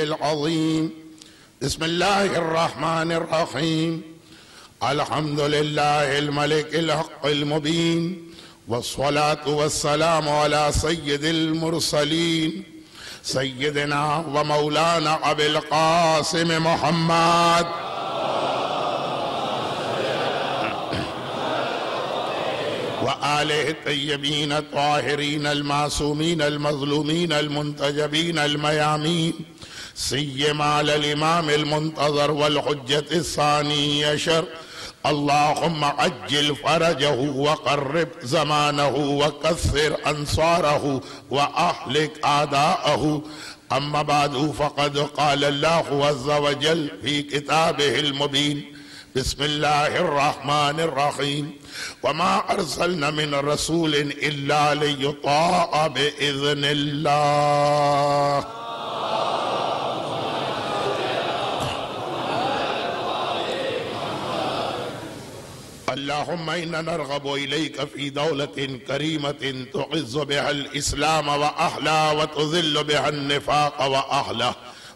العظيم بسم الله الرحمن الرحيم الحمد لله الملك الحق المبين والصلاة والسلام على سيد المرسلين سيدنا ومولانا أبي القاسم محمد وآله الطيبين الطاهرين المعصومين المظلومين المنتجبين الميامين سيما على الإمام المنتظر والحجة الثاني عشر اللهم عجل فرجه وقرب زمانه وكثر أنصاره وأهلك أعداءه أما بعد فقد قال الله عز وجل في كتابه المبين بسم الله الرحمن الرحيم وما أرسلنا من رسول إلا ليطاع بإذن الله اللهم إنا نرغب إليك في دولة كريمة تعز بها الإسلام وأهله وتذل بها النفاق وأهله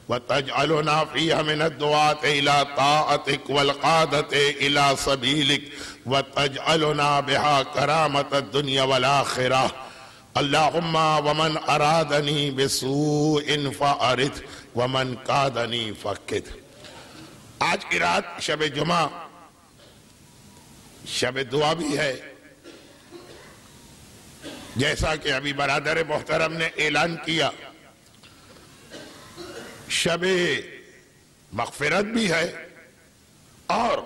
وتجعلنا فيها من الدعاة إلى طاعتك والقادة إلى سبيلك وتجعلنا بها كرامة الدنيا والآخرة اللهم ومن أرادني بسوء فأرد ومن كادني فكد آج کی رات شب جمعہ شب دعا بھی ہے جیسا کہ ابھی برادر محترم نے اعلان کیا شب مغفرت بھی ہے اور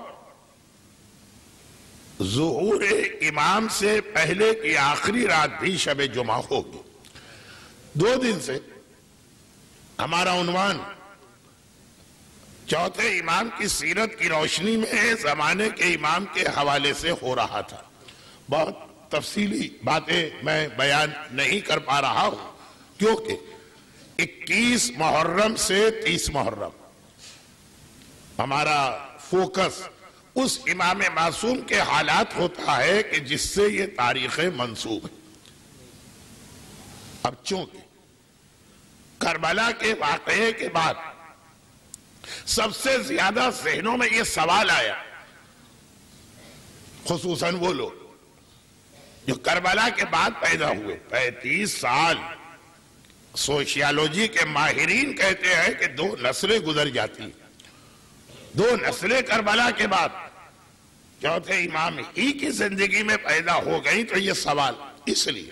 ظہور امام سے پہلے کی آخری رات بھی شب جمعہ ہوگی 2 دن سے ہمارا عنوان چوتھے امام کی سیرت کی روشنی میں زمانے کے امام کے حوالے سے ہو رہا تھا بہت تفصیلی باتیں میں بیان نہیں کر پا رہا ہوں کیونکہ 21 محرم سے 30 محرم ہمارا فوکس اس امام معصوم کے حالات ہوتا ہے کہ جس سے یہ تاریخ منسوب ہے اب چونکہ کربلا کے واقعے کے بعد سب سے زیادہ ذہنوں میں یہ سوال آیا خصوصاً وہ لوگ جو کربلا کے بعد پیدا ہوئے 35 سال سوشیالوجی کے ماہرین کہتے ہیں کہ 2 نسلیں گزر جاتی ہیں 2 نسلیں کربلا کے بعد چوتھے امام ہی کی زندگی میں پیدا ہو گئی تو یہ سوال اس لیے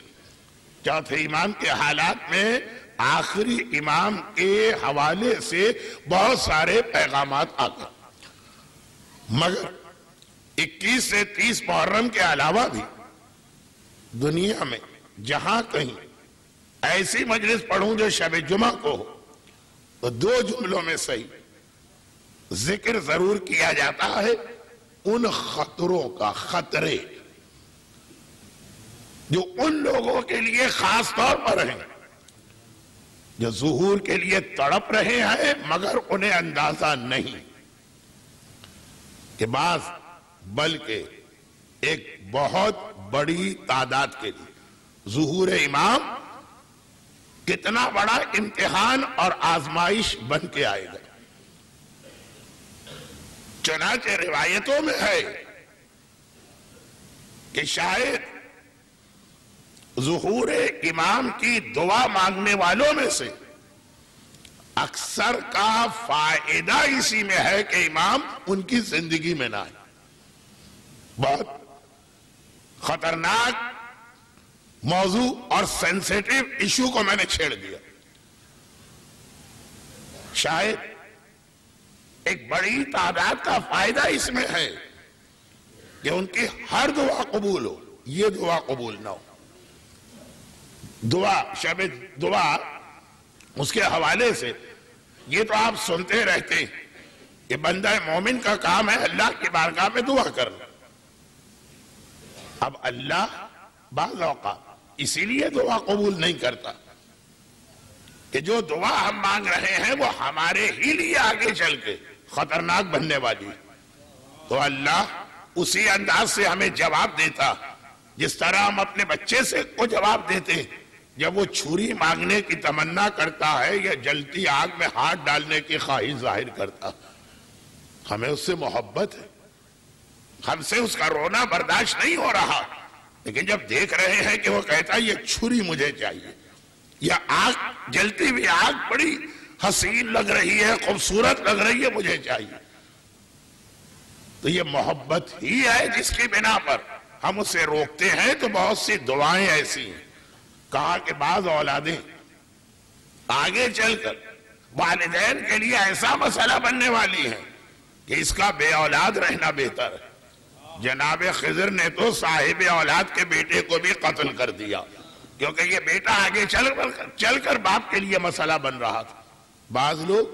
چوتھے امام کے حالات میں آخری امام کے حوالے سے بہت سارے پیغامات آتے مگر 21 سے 30 محرم کے علاوہ بھی دنیا میں جہاں کہیں ایسی مجلس پڑھوں جو شب جمعہ کو ہو تو 2 جملوں میں صحیح ذکر ضرور کیا جاتا ہے ان خطروں کا خطرے جو ان لوگوں کے لیے خاص طور پر ہیں جو ظہور کے لیے تڑپ رہے ہیں مگر انہیں اندازہ نہیں کہ بعض بلکہ ایک بہت بڑی تعداد کے لیے ظہور امام کتنا بڑا امتحان اور آزمائش بن کے آئے گا چنانچہ روایتوں میں ہے کہ شاید ظہور امام کی دعا مانگنے والوں میں سے اکثر کا فائدہ اسی میں ہے کہ امام ان کی زندگی میں نہ آئے بہت خطرناک موضوع اور سینسیٹیو ایشو کو میں نے چھیڑ دیا شاید ایک بڑی تعداد کا فائدہ اس میں ہے کہ ان کی ہر دعا قبول ہو یہ دعا قبول نہ ہو دعا شب دعا اس کے حوالے سے یہ تو آپ سنتے رہتے ہیں کہ بندہ مومن کا کام ہے اللہ کی بارگاہ میں دعا کرنا اب اللہ بعض اوقات اسی لیے دعا قبول نہیں کرتا کہ جو دعا ہم مانگ رہے ہیں وہ ہمارے ہی لیے آگے چل کے خطرناک بننے والی تو اللہ اسی انداز سے ہمیں جواب دیتا جس طرح ہم اپنے بچے سے کو جواب دیتے جب وہ چھری مانگنے کی تمنا کرتا ہے یا جلتی آگ میں ہاتھ ڈالنے کی خواہش ظاہر کرتا، ہمیں اس سے محبت ہے، ہم سے اس کا رونا برداشت نہیں ہو رہا، لیکن جب دیکھ رہے ہیں کہ وہ کہتا ہے یہ چھری مجھے چاہیے، یا آگ جلتی ہوئی آگ بڑی حسین لگ رہی ہے، خوبصورت لگ رہی ہے، مجھے چاہیے، تو یہ محبت ہی ہے جس کی بنا پر ہم اسے روکتے ہیں۔ تو بہت سی دعائیں ایسی ہیں، کہا کہ بعض اولادیں آگے چل کر والدین کے لیے ایسا مسئلہ بننے والی ہیں کہ اس کا بے اولاد رہنا بہتر ہے۔ جناب خضر نے تو صاحب اولاد کے بیٹے کو بھی قتل کر دیا، کیونکہ یہ بیٹا آگے چل کر باپ کے لیے مسئلہ بن رہا تھا۔ بعض لوگ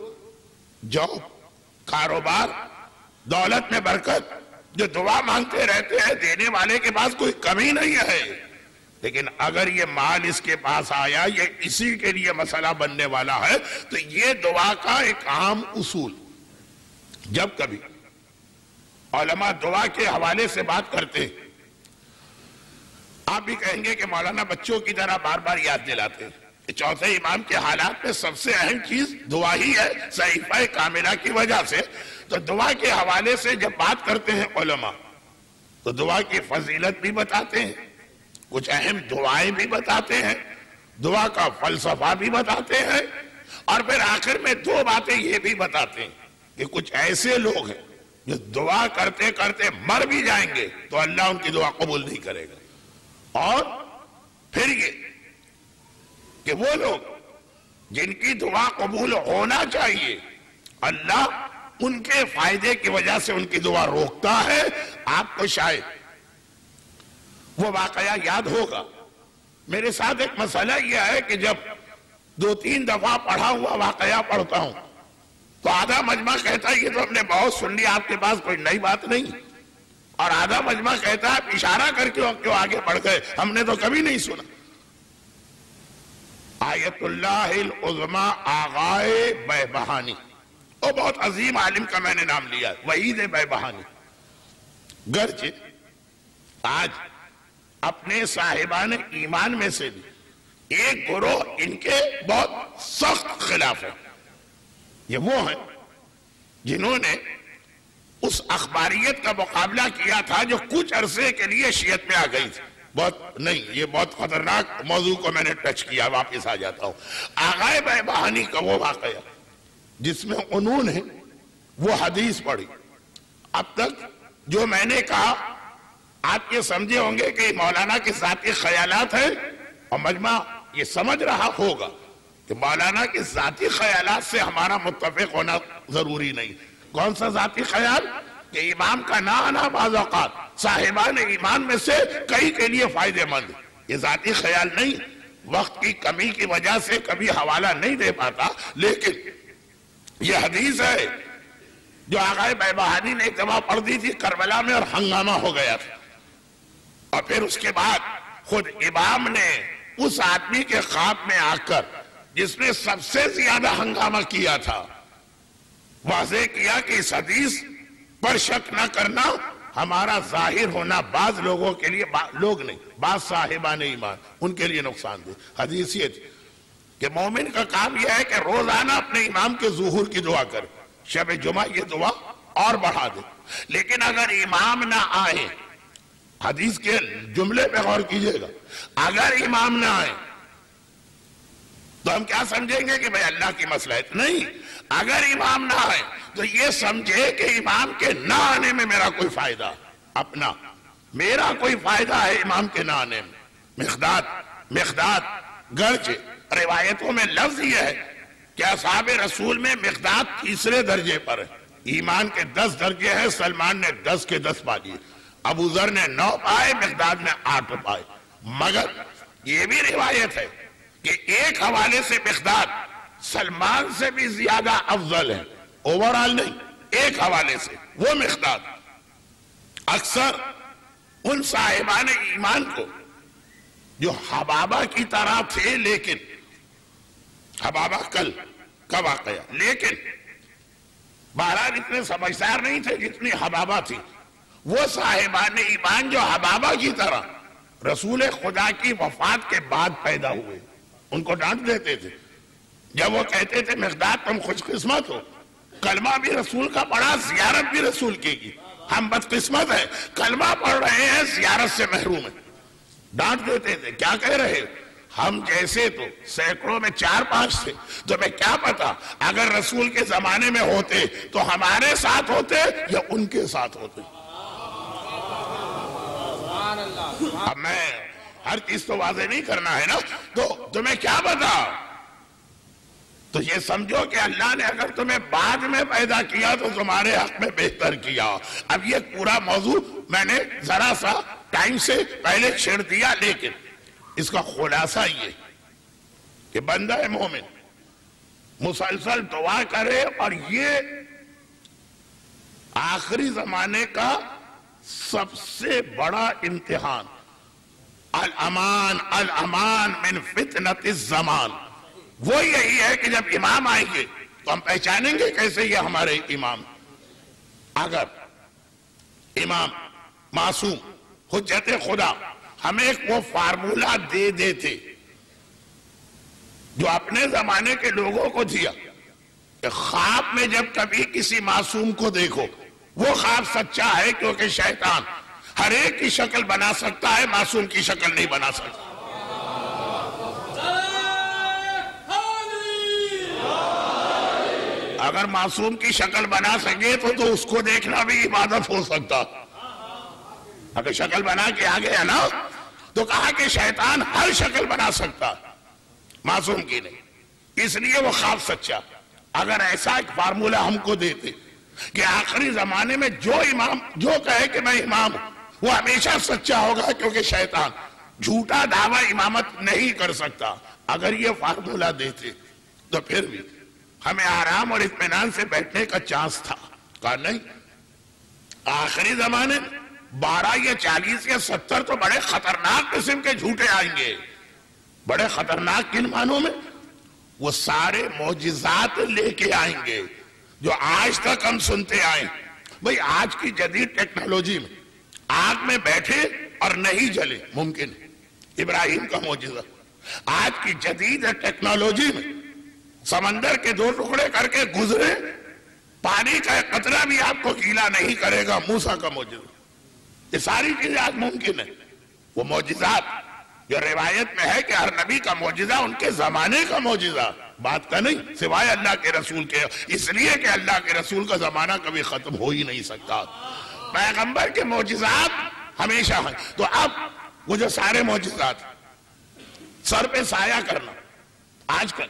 جاب، کاروبار، دولت میں برکت، جو دعا مانگتے رہتے ہیں، دینے والے کے پاس کوئی کمی نہیں ہے، لیکن اگر یہ مال اس کے پاس آیا، یہ اسی کے لیے مسئلہ بننے والا ہے، تو یہ دعا کا ایک عام اصول، جب کبھی علماء دعا کے حوالے سے بات کرتے ہیں، آپ بھی کہیں گے کہ مولانا بچوں کی طرح بار بار یاد دلاتے ہیں کہ چوتھے امام کے حالات میں سب سے اہم چیز دعا ہی ہے، صحیفہ کاملہ کی وجہ سے۔ تو دعا کے حوالے سے جب بات کرتے ہیں علماء، تو دعا کی فضیلت بھی بتاتے ہیں، کچھ اہم دعائیں بھی بتاتے ہیں، دعا کا فلسفہ بھی بتاتے ہیں، اور پھر آخر میں دو باتیں یہ بھی بتاتے ہیں کہ کچھ ایسے لوگ ہیں جو دعا کرتے کرتے مر بھی جائیں گے تو اللہ ان کی دعا قبول نہیں کرے گا، اور پھر یہ کہ وہ لوگ جن کی دعا قبول ہونا چاہیے، اللہ ان کے فائدے کی وجہ سے ان کی دعا روکتا ہے۔ آپ کو شاید وہ واقعہ یاد ہوگا، میرے ساتھ ایک مسئلہ یہ ہے کہ جب 2-3 دفعہ پڑھا ہوا واقعہ پڑھتا ہوں تو آدھا مجمع کہتا ہے یہ تو ہم نے بہت سن لیا، آپ کے پاس کوئی نئی بات نہیں، اور آدھا مجمع کہتا ہے آپ اشارہ کر کے کیوں آگے بڑھ گئے، ہم نے تو کبھی نہیں سنا۔ آیت اللہ العظمی آغائے بہبہانی، وہ بہت عظیم عالم کا میں نے نام لیا ہے، وحید بہبہانی، گرچہ آج اپنے صاحبان ایمان میں سے بھی ایک گروہ ان کے بہت سخت خلاف ہے۔ یہ وہ ہیں جنہوں نے اس اخباریت کا مقابلہ کیا تھا جو کچھ عرصے کے لیے شیعت میں آ گئی تھی۔ بہت نہیں، یہ بہت خطرناک موضوع کو میں نے ٹچ کیا، واپس آ جاتا ہوں۔ آغائے بہبہانی کا وہ واقعہ جس میں انہوں نے وہ حدیث پڑھی، اب تک جو میں نے کہا آپ یہ سمجھے ہوں گے کہ مولانا کے ذاتی خیالات ہیں، اور مجمع یہ سمجھ رہا ہوگا کہ مولانا کے ذاتی خیالات سے ہمارا متفق ہونا ضروری نہیں۔ کون سا ذاتی خیال؟ کہ امام کا نہ آنا بعض اوقات صاحبان ایمان میں سے کئی کے لیے فائدہ مند، یہ ذاتی خیال نہیں، وقت کی کمی کی وجہ سے کبھی حوالہ نہیں دے پاتا، لیکن یہ حدیث ہے جو آغائے بہبہانی نے ایک دفعہ پڑھ دی تھی کربلا میں، اور ہنگامہ ہو گیا تھا، اور پھر اس کے بعد خود امام نے اس آدمی کے خواب میں آ کر جس نے سب سے زیادہ ہنگامہ کیا تھا واضح کیا کہ اس حدیث پر شک نہ کرنا، ہمارا ظاہر ہونا بعض لوگوں کے لیے، لوگ نہیں، بعض صاحبان ایمان ان کے لیے نقصان دہ۔ حدیث یہ تھی کہ مومن کا کام یہ ہے کہ روزانہ اپنے امام کے ظہور کی دعا کرے، شب جمعہ یہ دعا اور بڑھا دے، لیکن اگر امام نہ آئے، حدیث کے جملے پہ غور کیجئے گا، اگر امام نہ آئے تو ہم کیا سمجھیں گے کہ بھئی اللہ کی مصلحت نہیں، اگر امام نہ آئے تو یہ سمجھے کہ امام کے نہ آنے میں میرا کوئی فائدہ، اپنا میرا کوئی فائدہ ہے امام کے نہ آنے میں۔ مقداد گرچہ روایتوں میں لفظ یہ ہے کہ اصحاب رسول میں مقداد تیسرے درجے پر ہے، ایمان کے 10 درجے ہیں، سلمان نے 10 کے 10 پا لیے، ابو ذر نے 9 پائے، مقداد نے 8 پائے، مگر یہ بھی روایت ہے کہ ایک حوالے سے مقداد سلمان سے بھی زیادہ افضل ہے، اوورال نہیں، ایک حوالے سے وہ مقداد اکثر ان صاحبان ایمان کو جو حبابہ کی طرح تھے، لیکن حبابہ کل کا واقعہ، لیکن بہرحال اتنے سمجھدار نہیں تھے جتنی حبابہ تھی، وہ صاحبان ایمان جو حبابہ کی طرح رسول خدا کی وفات کے بعد پیدا ہوئے، ان کو ڈانٹ دیتے تھے جب وہ کہتے تھے مقداد تم خوش قسمت ہو، کلمہ بھی رسول کا پڑھا، زیارت بھی رسول کی، ہم بدقسمت ہیں، کلمہ پڑھ رہے ہیں زیارت سے محروم ہیں۔ ڈانٹ دیتے تھے، کیا کہہ رہے ہم جیسے تو سینکڑوں میں 4-5 تھے، تمہیں کیا پتا اگر رسول کے زمانے میں ہوتے تو ہمارے ساتھ ہوتے یا ان کے ساتھ ہوتے۔ اب میں ہر چیز تو واضح نہیں کرنا ہے نا، تو تمہیں کیا پتا؟ تو یہ سمجھو کہ اللہ نے اگر تمہیں بعد میں پیدا کیا تو تمہارے حق میں بہتر کیا۔ اب یہ پورا موضوع میں نے ذرا سا ٹائم سے پہلے چھیڑ دیا، لیکن اس کا خلاصہ یہ کہ بندہ مومن مسلسل دعا کرے، اور یہ آخری زمانے کا سب سے بڑا امتحان، الامان الامان من فتنة الزمان، وہ یہی ہے کہ جب امام آئیں گے تو ہم پہچانیں گے کیسے یہ ہمارے امام۔ اگر امام معصوم حجت خدا ہمیں ایک وہ فارمولہ دے دیتے جو اپنے زمانے کے لوگوں کو دیا کہ خواب میں جب کبھی کسی معصوم کو دیکھو وہ خواب سچا ہے، کیونکہ شیطان ہر ایک کی شکل بنا سکتا ہے، معصوم کی شکل نہیں بنا سکتا۔ اگر معصوم کی شکل بنا سکے تو اس کو دیکھنا بھی عبادت ہو سکتا۔ اگر شکل بنا کے آ گیا نا تو کہا کہ شیطان ہر شکل بنا سکتا، معصوم کی نہیں، اس لیے وہ خواب سچا۔ اگر ایسا ایک فارمولہ ہم کو دیتے کہ آخری زمانے میں جو امام جو کہے کہ میں امام ہوں وہ ہمیشہ سچا ہوگا، کیونکہ شیطان جھوٹا دعویٰ امامت نہیں کر سکتا، اگر یہ فارمولہ دیتے تو پھر بھی ہمیں آرام اور اطمینان سے بیٹھنے کا چانس تھا۔ کہا نہیں، آخری زمانے میں 12 یا 40 یا 70 تو بڑے خطرناک قسم کے جھوٹے آئیں گے۔ بڑے خطرناک کن معنوں میں؟ وہ سارے معجزات لے کے آئیں گے جو آج تک ہم سنتے آئیں۔ بھئی آج کی جدید ٹیکنالوجی میں آگ میں بیٹھے اور نہیں جلے ممکن ہے، ابراہیم کا معجزہ۔ آج کی جدید ٹیکنالوجی میں سمندر کے 2 ٹکڑے کر کے گزرے، پانی کا ایک قطرہ بھی آپ کو گیلا نہیں کرے گا، موسیٰ کا معجزہ۔ یہ ساری چیزیں آج ممکن ہے۔ وہ معجزات جو روایت میں ہے کہ ہر نبی کا معجزہ ان کے زمانے کا معجزہ، بات کا نہیں، سوائے اللہ کے رسول کے، اس لیے کہ اللہ کے رسول کا زمانہ کبھی ختم ہو ہی نہیں سکتا۔ پیغمبر کے معجزات ہمیشہ ہیں۔ تو اب وہ جو سارے معجزات، سر پہ سایہ کرنا، آج کل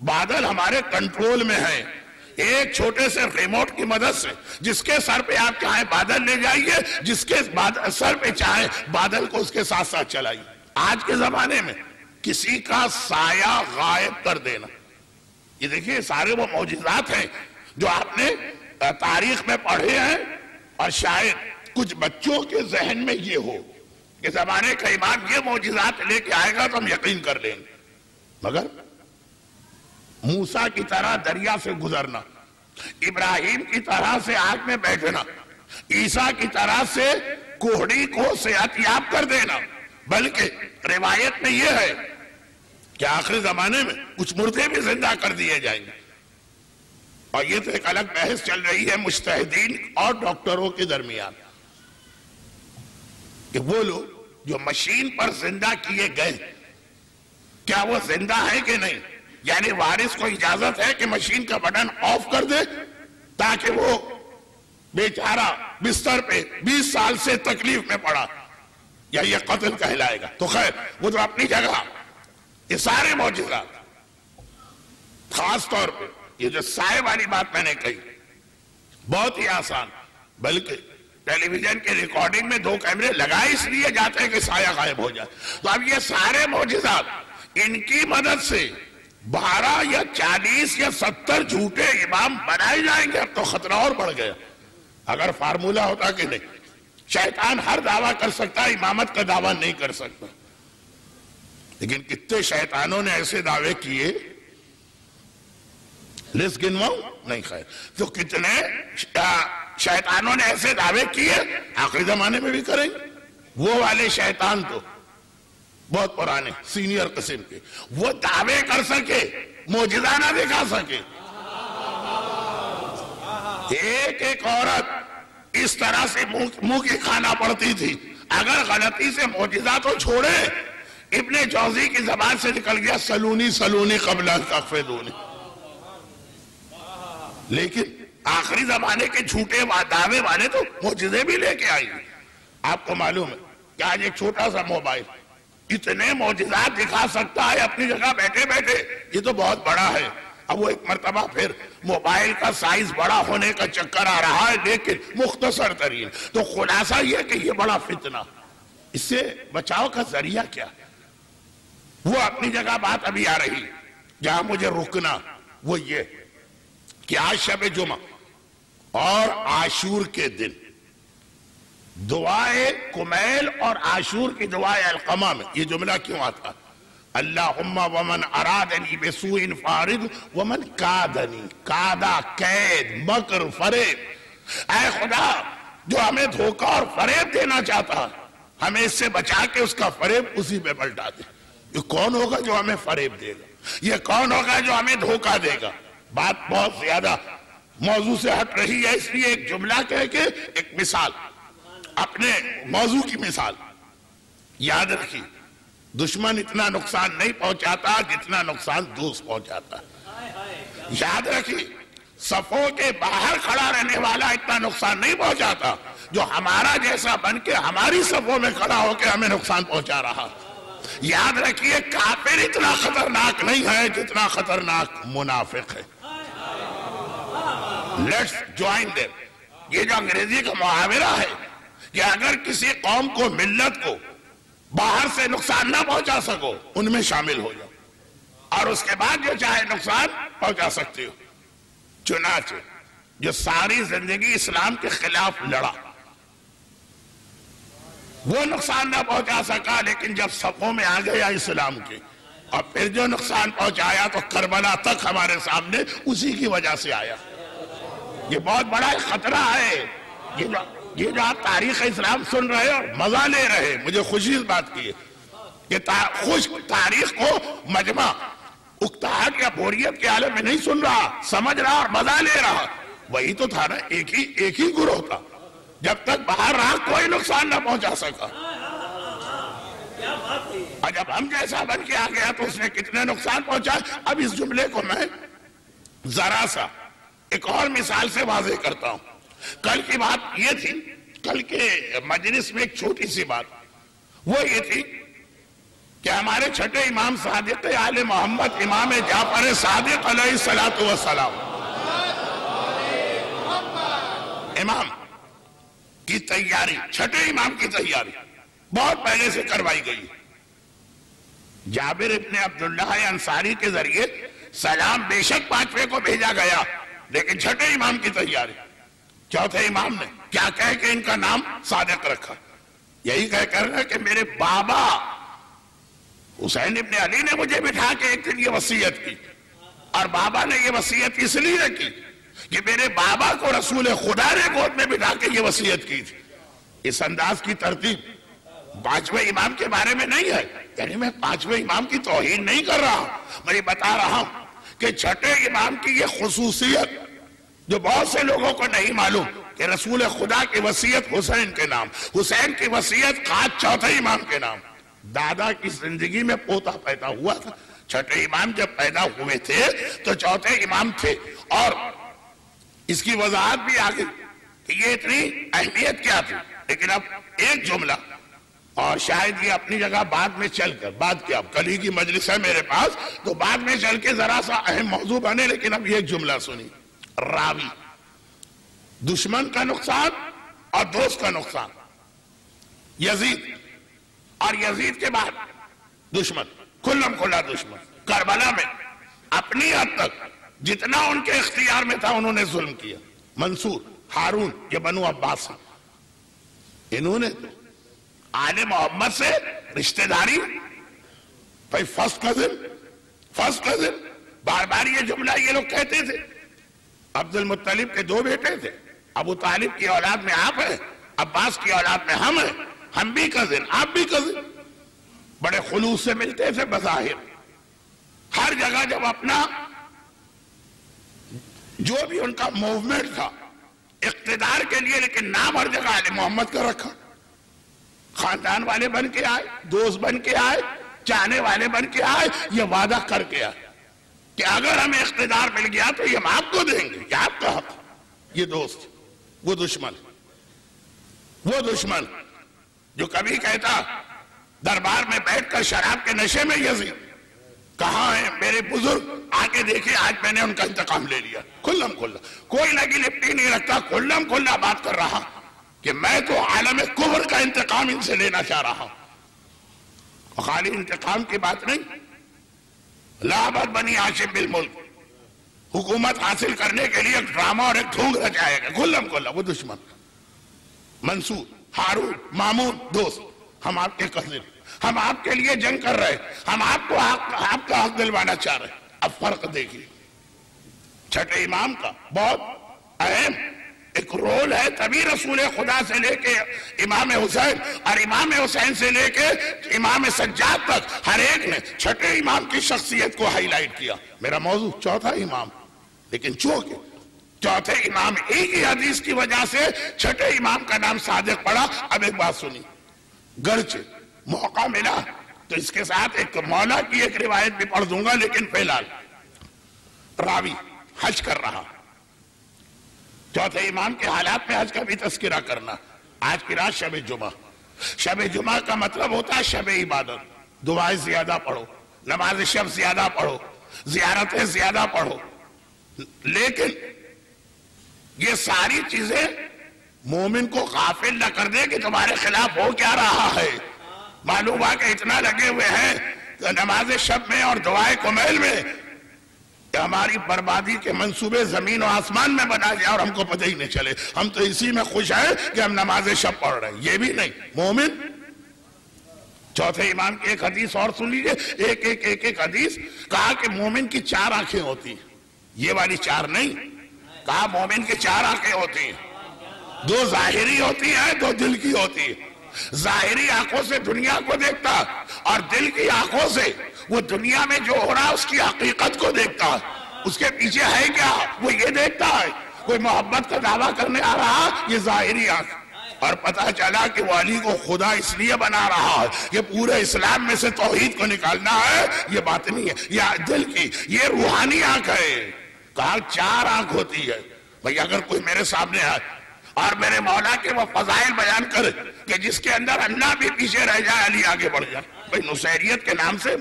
بادل ہمارے کنٹرول میں ہیں، ایک چھوٹے سے ریموٹ کی مدد سے جس کے سر پہ آپ چاہیں بادل لے جائیے، جس کے سر پہ چاہیں بادل کو اس کے ساتھ ساتھ چلائیے۔ آج کے زمانے میں کسی کا سایہ غائب کر دینا، یہ دیکھیے سارے وہ معجزات ہیں جو آپ نے تاریخ میں پڑھے ہیں، اور شاید کچھ بچوں کے ذہن میں یہ ہو کہ زمانے کا امام یہ معجزات لے کے آئے گا تو ہم یقین کر لیں گے۔ مگر موسیٰ کی طرح دریا سے گزرنا، ابراہیم کی طرح سے آگ میں بیٹھنا، عیسیٰ کی طرح سے کوہڑی کو صحت یاب کر دینا، بلکہ روایت میں یہ ہے کہ آخری زمانے میں کچھ مردے بھی زندہ کر دیے جائیں گے۔ اور یہ تو ایک الگ بحث چل رہی ہے مجتہدین اور ڈاکٹروں کے درمیان کہ وہ لوگ جو مشین پر زندہ کیے گئے کیا وہ زندہ ہے کہ نہیں، یعنی وارث کو اجازت ہے کہ مشین کا بٹن آف کر دے تاکہ وہ بیچارہ بستر پہ 20 سال سے تکلیف میں پڑا، یا یہ قتل کہلائے گا؟ تو خیر وہ تو اپنی جگہ، یہ سارے معجزات، خاص طور پہ یہ جو سائے والی بات میں نے کہی بہت ہی آسان، بلکہ ٹیلی ویژن کے ریکارڈنگ میں 2 کیمرے لگائے اس لیے جاتے ہیں کہ سایہ غائب ہو جائے۔ تو اب یہ سارے معجزات، ان کی مدد سے 12 یا 40 یا 70 جھوٹے امام بنائے جائیں گے۔ اب تو خطرہ اور بڑھ گیا۔ اگر فارمولہ ہوتا کہ نہیں، شیطان ہر دعویٰ کر سکتا، امامت کا دعویٰ نہیں کر سکتا، لیکن کتنے شیطانوں نے ایسے دعوے کیے، لسٹ گنواؤں نہیں، خیر تو کتنے شیطانوں نے ایسے دعوے کیے، آخری زمانے میں بھی کریں گے۔ وہ والے شیطان تو بہت پرانے سینئر قسم کے، وہ دعوے کر سکے، معجزہ نہ دکھا سکے. ایک ایک عورت اس طرح سے منہ کی کھانا پڑتی تھی. اگر غلطی سے معجزہ تو چھوڑے، ابن جوزی کی زبان سے نکل گیا سلونی سلونی قبل ان تغفلونی. لیکن آخری زمانے کے جھوٹے دعوے والے تو معجزے بھی لے کے آئیں گے. آپ کو معلوم ہے کہ آج ایک چھوٹا سا موبائل اتنے معجزات دکھا سکتا ہے اپنی جگہ بیٹھے بیٹھے. یہ تو بہت بڑا ہے. اب وہ ایک مرتبہ پھر موبائل کا سائز بڑا ہونے کا چکر آ رہا ہے، لیکن مختصر ترین تو خلاصہ یہ کہ یہ بڑا فتنہ. اس سے بچاؤ کا ذریعہ کیا؟ وہ اپنی جگہ بات ابھی آ رہی جہاں مجھے رکنا، وہ یہ کہ آج شب جمعہ اور عاشور کے دن دعائے کمیل اور عاشور کی دعائے علقمہ میں یہ جملہ کیوں آتا؟ اللہم ومن ارادنی بسوء فارد ومن کادنی، کادا قید مکر فریب. اے خدا جو ہمیں دھوکہ اور فریب دینا چاہتا ہمیں اس سے بچا کے اس کا فریب اسی پہ پلٹا دے. یہ کون ہوگا جو ہمیں فریب دے گا؟ یہ کون ہوگا جو ہمیں دھوکہ دے گا؟ بات بہت زیادہ موضوع سے ہٹ رہی ہے، اس لیے ایک جملہ کہہ کے ایک مثال، اپنے موضوع کی مثال. یاد رکھیے دشمن اتنا نقصان نہیں پہنچاتا جتنا نقصان دوست پہنچاتا. یاد رکھیے صفوں کے باہر کھڑا رہنے والا اتنا نقصان نہیں پہنچاتا جو ہمارا جیسا بن کے ہماری صفوں میں کھڑا ہو کے ہمیں نقصان پہنچا رہا. یاد رکھیے کافر اتنا خطرناک نہیں ہے جتنا خطرناک منافق ہے. Let's join them. یہ جو انگریزی کا محاورہ ہے کہ اگر کسی قوم کو، ملت کو باہر سے نقصان نہ پہنچا سکو ان میں شامل ہو جاؤ اور اس کے بعد جو چاہے نقصان پہنچا سکتے ہو. چنانچہ جو ساری زندگی اسلام کے خلاف لڑا وہ نقصان نہ پہنچا سکا، لیکن جب صفوں میں آ گیا اسلام کے اور پھر جو نقصان پہنچایا تو کربلا تک ہمارے سامنے اسی کی وجہ سے آیا. یہ بہت بڑا خطرہ ہے. یہ جو آپ تاریخ اسلام سن رہے اور مزہ لے رہے، مجھے خوشی اس بات کی ہے کہ خوش تاریخ کو مجمع اکتاہٹ یا بوریت کے عالم میں نہیں سن رہا، سمجھ رہا اور مزہ لے رہا. وہی تو تھا نا، ایک ہی گروہ تھا. جب تک باہر رہا کوئی نقصان نہ پہنچا سکا، اور جب ہم جیسا بن کے آ گیا تو اس نے کتنے نقصان پہنچا. اب اس جملے کو میں ذرا سا ایک اور مثال سے واضح کرتا ہوں. کل کی بات یہ تھی، کل کے مجلس میں ایک چھوٹی سی بات وہ یہ تھی کہ ہمارے چھٹے امام صادق آل محمد امام جعفر صادق علیہ السلام امام کی تیاری، چھٹے امام کی تیاری بہت پہلے سے کروائی گئی. جابر ابن عبداللہ انصاری کے ذریعے سلام بے شک پانچویں کو بھیجا گیا، لیکن چھٹے امام کی تیاری. چوتھے امام نے کیا کہہ کہ ان کا نام صادق رکھا؟ یہی کہہ کر کہ میرے بابا حسین ابن علی نے مجھے بٹھا کے ایک دن یہ وصیت کی، اور بابا نے یہ وصیت اس لیے کی کہ میرے بابا کو رسول خدا نے گود میں بٹھا کے یہ وصیت کی تھی. اس انداز کی ترتیب پانچویں امام کے بارے میں نہیں ہے. یعنی میں پانچویں امام کی توہین نہیں کر رہا، میں یہ بتا رہا ہوں کہ چھٹے امام کی یہ خصوصیت جو بہت سے لوگوں کو نہیں معلوم کہ رسول خدا کی وصیت حسین کے نام، حسین کی وصیت خاص چوتھے امام کے نام. دادا کی زندگی میں پوتا پیدا ہوا تھا. چھٹے امام جب پیدا ہوئے تھے تو چوتھے امام تھے. اور اس کی وضاحت بھی آگے کہ یہ اتنی اہمیت کیا تھی. لیکن اب ایک جملہ، اور شاید یہ اپنی جگہ بعد میں چل کر، بعد کیا کل ہی کی مجلس ہے میرے پاس تو بعد میں چل کے ذرا سا اہم موضوع بنے، لیکن اب یہ ایک جملہ سنی. راوی، دشمن کا نقصان اور دوست کا نقصان. یزید، اور یزید کے بعد دشمن، کھلم کھلا دشمن. کربلا میں اپنی حد تک جتنا ان کے اختیار میں تھا انہوں نے ظلم کیا. منصور، ہارون، یہ بنو عباس ہیں. انہوں نے آل محمد سے رشتہ داری، بھائی فرسٹ کزن، بار بار یہ جملہ یہ لوگ کہتے تھے. عبد المطلب کے 2 بیٹے تھے، ابو طالب کی اولاد میں آپ ہیں، عباس کی اولاد میں ہم ہیں، ہم بھی کزن، آپ بھی کزن. بڑے خلوص سے ملتے تھے بظاہر، ہر جگہ جب اپنا جو بھی ان کا موومنٹ تھا اقتدار کے لیے، لیکن نام ہر جگہ آل محمد کا رکھا، خاندان والے بن کے آئے، دوست بن کے آئے، چاہنے والے بن کے آئے، یہ وعدہ کر کے آئے کہ اگر ہمیں اقتدار مل گیا تو یہ ہم آپ کو دیں گے، یہ آپ کا حق۔ یہ دوست، وہ دشمن جو کبھی کہتا دربار میں بیٹھ کر شراب کے نشے میں یزید کہاں ہیں میرے بزرگ، آگے دیکھیں آج میں نے ان کا انتقام لے لیا، کھلم کھلا، کوئی لگی لپٹی نہیں رکھتا، کھلم کھلا بات کر رہا کہ میں تو عالم کفر کا انتقام ان سے لینا چاہ رہا ہوں۔ خالی انتقام کی بات نہیں، لعبت بنی ہاشم بالملک، حکومت حاصل کرنے کے لیے ایک ڈرامہ اور ایک ڈھونگ رچائے گا، کھلم کھلا۔ وہ دشمن منصور، ہارون، مامون، دوست، ہم آپ کے قتل، ہم آپ کے لیے جنگ کر رہے، ہم آپ کو آپ کا حق دلوانا چاہ رہے۔ اب فرق دیکھیے، چھٹے امام کا بہت اہم ایک رول ہے، تبھی رسول خدا سے لے کے امام حسین اور امام حسین سے لے کے امام سجاد تک ہر ایک نے چھٹے امام کی شخصیت کو ہائی لائٹ کیا۔ میرا موضوع چوتھا امام، لیکن چونکہ چوتھے امام ایک ہی حدیث کی وجہ سے چھٹے امام کا نام صادق پڑا۔ اب ایک بات سنی، گرچہ موقع ملا تو اس کے ساتھ ایک مولا کی ایک روایت بھی پڑھ دوں گا، لیکن فی الحال راوی حج کر رہا، چوتھے امام کے حالات میں حج کا بھی تذکرہ کرنا۔ آج کی رات شب جمعہ، شب جمعہ کا مطلب ہوتا ہے شب عبادت، دعائیں زیادہ پڑھو، نماز شب زیادہ پڑھو، زیارتیں زیادہ پڑھو، لیکن یہ ساری چیزیں مومن کو غافل نہ کر دے کہ تمہارے خلاف ہو کیا رہا ہے۔ معلوم ہوا کہ اتنا لگے ہوئے ہیں کہ نماز شب میں اور دعائے کمیل میں کہ ہماری بربادی کے منصوبے زمین و آسمان میں بنا جائے اور ہم کو پتہ ہی نہیں چلے، ہم تو اسی میں خوش ہیں کہ ہم نماز شب پڑھ رہے ہیں۔ یہ بھی نہیں، مومن چوتھے امام کی ایک حدیث اور سن لیجئے، ایک حدیث کہا کہ مومن کی 4 آنکھیں ہوتی ہیں، یہ والی 4 نہیں، کہا مومن کی 4 آنکھیں ہوتی ہیں، 2 ظاہری ہوتی ہیں، 2 دل کی ہوتی ہیں۔ ظاہری آنکھوں سے دنیا کو دیکھتا اور دل کی آنکھوں سے وہ دنیا میں جو ہو رہا اس کی حقیقت کو دیکھتا، اس کے پیچھے ہے کیا وہ یہ دیکھتا ہے۔ کوئی محبت کا دعویٰ کرنے آ رہا، یہ ظاہری آنکھ، اور پتہ چلا کہ وہ علی کو خدا اس لیے بنا رہا ہے کہ پورے اسلام میں سے توحید کو نکالنا ہے، یہ بات نہیں ہے، یہ دل کی، یہ روحانی آنکھ ہے۔ کہا 4 آنکھ ہوتی ہے۔ بھئی اگر کوئی میرے سامنے آئے اور میرے مولا کے وہ فضائل بیان کرے کہ جس کے اندر اللہ بھی پیچھے رہ جائے، علی آگے بڑھ جائے۔ بھئی نصیریت کے نام سے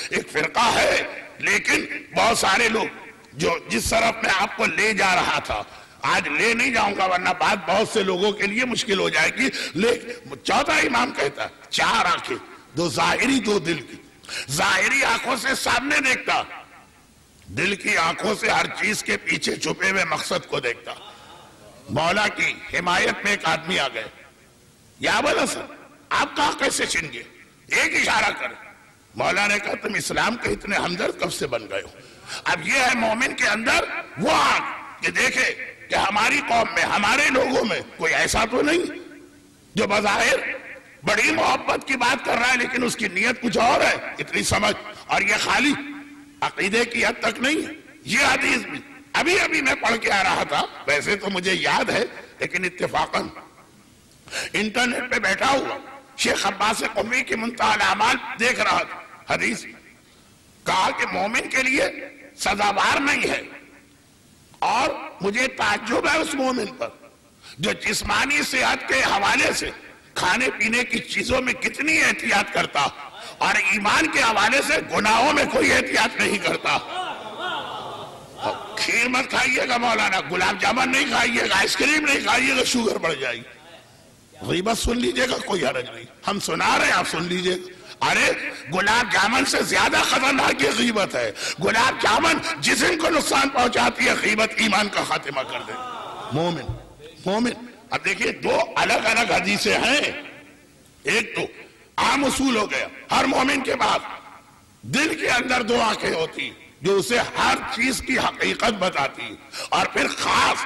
ایک فرقہ ہے، لیکن بہت سارے لوگ جو جس طرف میں آپ کو لے جا رہا تھا، آج لے نہیں جاؤں گا ورنہ بات بہت سے لوگوں کے لیے مشکل ہو جائے گی، لیکن چوتھا امام کہتا ہے 4 آنکھیں، 2 ظاہری 2 دل کی۔ ظاہری آنکھوں سے سامنے دیکھتا، دل کی آنکھوں سے ہر چیز کے پیچھے چھپے ہوئے مقصد کو دیکھتا۔ مولا کی حمایت میں ایک آدمی آ گئے، یا ابوالحسن آپ کہاں کیسے چھن گئے؟ ایک اشارہ کرے، مولا نے کہا تم اسلام کے اتنے ہمدرد کب سے بن گئے ہو؟ اب یہ ہے مومن کے اندر وہ آنکھ کہ دیکھے کہ ہماری قوم میں، ہمارے لوگوں میں کوئی ایسا تو نہیں جو بظاہر بڑی محبت کی بات کر رہا ہے لیکن اس کی نیت کچھ اور ہے۔ اتنی سمجھ، اور یہ خالی عقیدے کی حد تک نہیں ہے، یہ حدیث بھی ابھی میں پڑھ کے آ رہا تھا، ویسے تو مجھے یاد ہے لیکن اتفاقاً انٹرنیٹ پہ بیٹھا ہوا شیخ عباس قمی کی منتہی الاعمال دیکھ رہا تھا، حدیث کہا کہ مومن کے لیے سزاوار نہیں ہے، اور مجھے تعجب ہے اس مومن پر جو جسمانی صحت کے حوالے سے کھانے پینے کی چیزوں میں کتنی احتیاط کرتا اور ایمان کے حوالے سے گناہوں میں کوئی احتیاط نہیں کرتا۔ کھیر مت کھائیے گا مولانا، گلاب جامن نہیں کھائیے گا، آئس کریم نہیں کھائیے گا، شوگر بڑھ جائے گی۔ غیبت سن لیجئے گا، کوئی حرج نہیں، ہم سنا رہے ہیں آپ سن لیجئے گا۔ ارے گلاب جامن سے زیادہ خطرناک یہ غیبت ہے۔ گلاب جامن جسم کو نقصان پہنچاتی ہے، غیبت ایمان کا خاتمہ کر دے۔ مومن اب دیکھیے 2 الگ الگ حدیثیں ہیں، ایک تو عام اصول ہو گیا، ہر مومن کے بعد دل کے اندر 2 آنکھیں ہوتی جو اسے ہر چیز کی حقیقت بتاتی، اور پھر خاص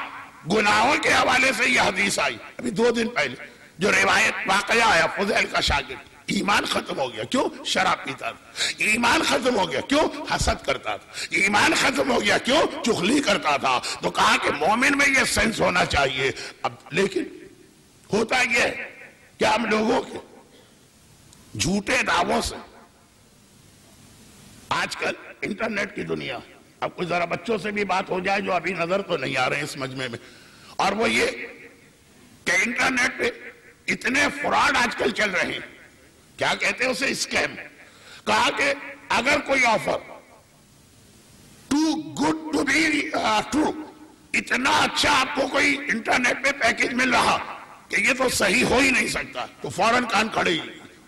گناہوں کے حوالے سے یہ حدیث آئی ابھی 2 دن پہلے جو روایت واقعہ آیا فضیل کا شاگرد ایمان ختم ہو گیا، کیوں؟ شراب پیتا تھا۔ ایمان ختم ہو گیا، کیوں؟ حسد کرتا تھا۔ ایمان ختم ہو گیا، کیوں؟ چغلی کرتا تھا۔ تو کہا کہ مومن میں یہ سینس ہونا چاہیے۔ اب لیکن ہوتا یہ ہے کہ ہم لوگوں کے جھوٹے دعووں سے آج کل انٹرنیٹ کی دنیا، اب کچھ ذرا بچوں سے بھی بات ہو جائے جو ابھی نظر تو نہیں آ رہے ہیں اس مجمع میں، اور وہ یہ کہ انٹرنیٹ پہ اتنے فراڈ آج کل چل رہے ہیں، کیا کہتے ہیں اسے؟ اسکیم۔ کہا کہ اگر کوئی offer too good to be true, اتنا اچھا آپ کو کوئی انٹرنیٹ پہ پیکج مل رہا کہ یہ تو صحیح ہو ہی نہیں سکتا، تو فوراً کان کھڑے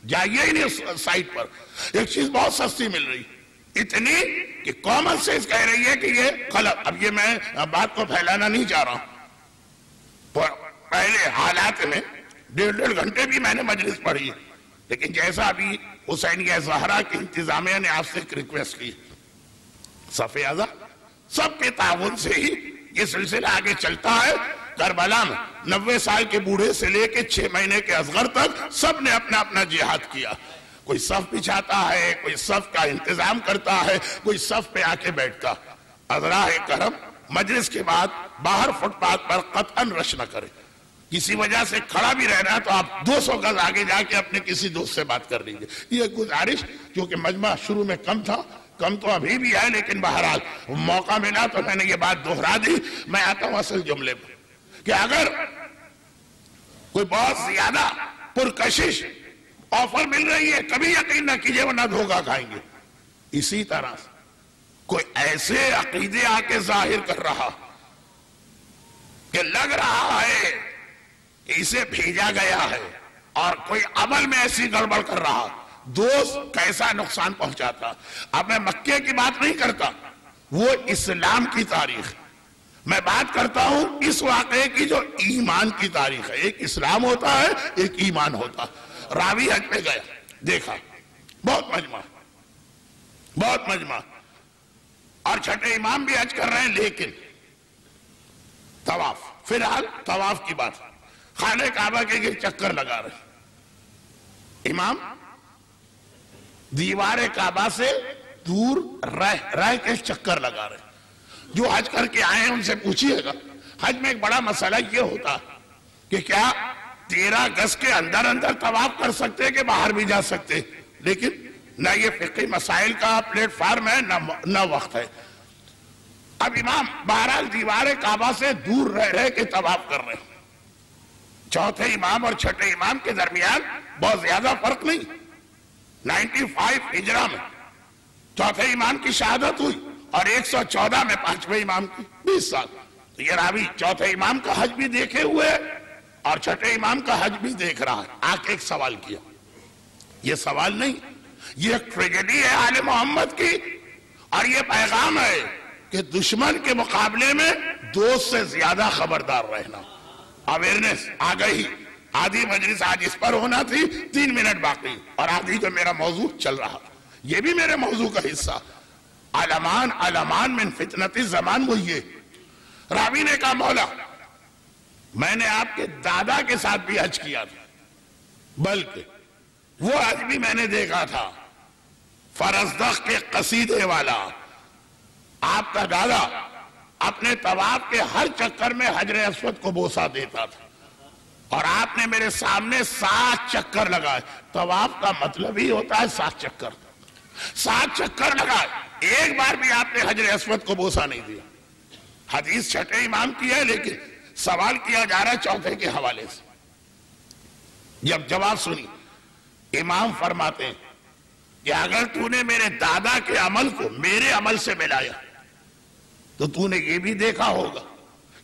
جائیے ہی نہیں سائٹ پر۔ ایک چیز بہت سستی مل رہی، اتنی کہ کامن سینس کہہ رہی ہے کہ یہ غلط۔ اب یہ میں بات کو پھیلانا نہیں چاہ رہا ہوں، پہلے حالات میں 1.5 گھنٹے بھی میں نے مجلس پڑھی، لیکن جیسا ابھی حسینیہ زہرا کی انتظامیہ نے آپ سے ایک ریکویسٹ کی، صف اعظم سب کے تعاون سے ہی یہ سلسلہ آگے چلتا ہے۔ کربلا میں 90 سال کے بوڑھے سے لے کے 6 مہینے کے اصغر تک سب نے اپنا اپنا جہاد کیا۔ کوئی صف بچھاتا ہے، کوئی صف کا انتظام کرتا ہے، کوئی صف پہ آ کے بیٹھتا۔ عذراء کرم مجلس کے بعد باہر فٹ پاتھ پر قطعاً رش نہ کرے، کسی وجہ سے کھڑا بھی رہنا تو آپ 200 گز آگے جا کے اپنے کسی دوست سے بات کر لیجئے۔ یہ گزارش، کیونکہ مجمع شروع میں کم تھا، کم تو ابھی بھی ہے، لیکن بہرحال موقع ملا تو میں نے یہ بات دہرا دی۔ میں آتا ہوں اصل جملے پر کہ اگر کوئی بہت زیادہ پرکشش آفر مل رہی ہے، کبھی یقین نہ کیجئے ورنہ دھوکہ کھائیں گے۔ اسی طرح سے کوئی ایسے عقیدے آ کے ظاہر کر رہا کہ لگ رہا ہے کہ اسے بھیجا گیا ہے، اور کوئی عمل میں ایسی گڑبڑ کر رہا، دوست کیسا نقصان پہنچاتا۔ اب میں مکے کی بات نہیں کرتا، وہ اسلام کی تاریخ، میں بات کرتا ہوں اس واقعے کی جو ایمان کی تاریخ ہے۔ ایک اسلام ہوتا ہے، ایک ایمان ہوتا ہے۔ راوی حج پہ گیا، دیکھا بہت مجمع، اور چھٹے امام بھی حج کر رہے ہیں، لیکن طواف، فی الحال طواف کی بات، خانہ کعبہ کے گرد چکر لگا رہے، امام دیوار کعبہ سے دور رہ کے چکر لگا رہے۔ جو حج کر کے آئے ہیں ان سے پوچھئے گا، حج میں ایک بڑا مسئلہ یہ ہوتا کہ کیا 13 گز کے اندر طواف کر سکتے کہ باہر بھی جا سکتے، لیکن نہ یہ فقہی مسائل کا پلیٹ فارم ہے نہ وقت ہے۔ اب امام بہرحال دیوار کعبہ سے دور رہ کے طواف کر رہے ہیں۔ چوتھے امام اور چھٹے امام کے درمیان بہت زیادہ فرق نہیں، 95 ہجرہ میں چوتھے امام کی شہادت ہوئی، اور 114 میں پانچویں امام کی 20 سال۔ تو یہ راوی چوتھے امام کا حج بھی دیکھے ہوئے اور چھٹے امام کا حج بھی دیکھ رہا ہے۔ آکے ایک سوال کیا، یہ سوال نہیں، یہ ایک ٹریجڈی ہے آل محمد کی، اور یہ پیغام ہے کہ دشمن کے مقابلے میں دوست سے زیادہ خبردار رہنا۔ اویرنس آ گئی، آدھی مجلس آج اس پر ہونا تھی، 3 منٹ باقی، اور آدھی جو میرا موضوع چل رہا، یہ بھی میرے موضوع کا حصہ۔ علمان من فتنت الزمان، وہ یہ راوی نے کہا مولا میں نے آپ کے دادا کے ساتھ بھی حج کیا تھا، بلکہ وہ حج بھی میں نے دیکھا تھا فرزدق کے قصیدے والا۔ آپ کا دادا اپنے طواف کے ہر چکر میں حجر اسود کو بوسہ دیتا تھا، اور آپ نے میرے سامنے 7 چکر لگائے۔ طواف کا مطلب ہی ہوتا ہے 7 چکر، 7 چکر لگائے، ایک بار بھی آپ نے حجر اسود کو بوسہ نہیں دیا۔ حدیث چھٹے امام کی ہے، لیکن سوال کیا جا رہا ہے چوتھے کے حوالے سے۔ جب جواب سنی، امام فرماتے ہیں کہ اگر تو نے میرے دادا کے عمل کو میرے عمل سے ملایا تو تو نے یہ بھی دیکھا ہوگا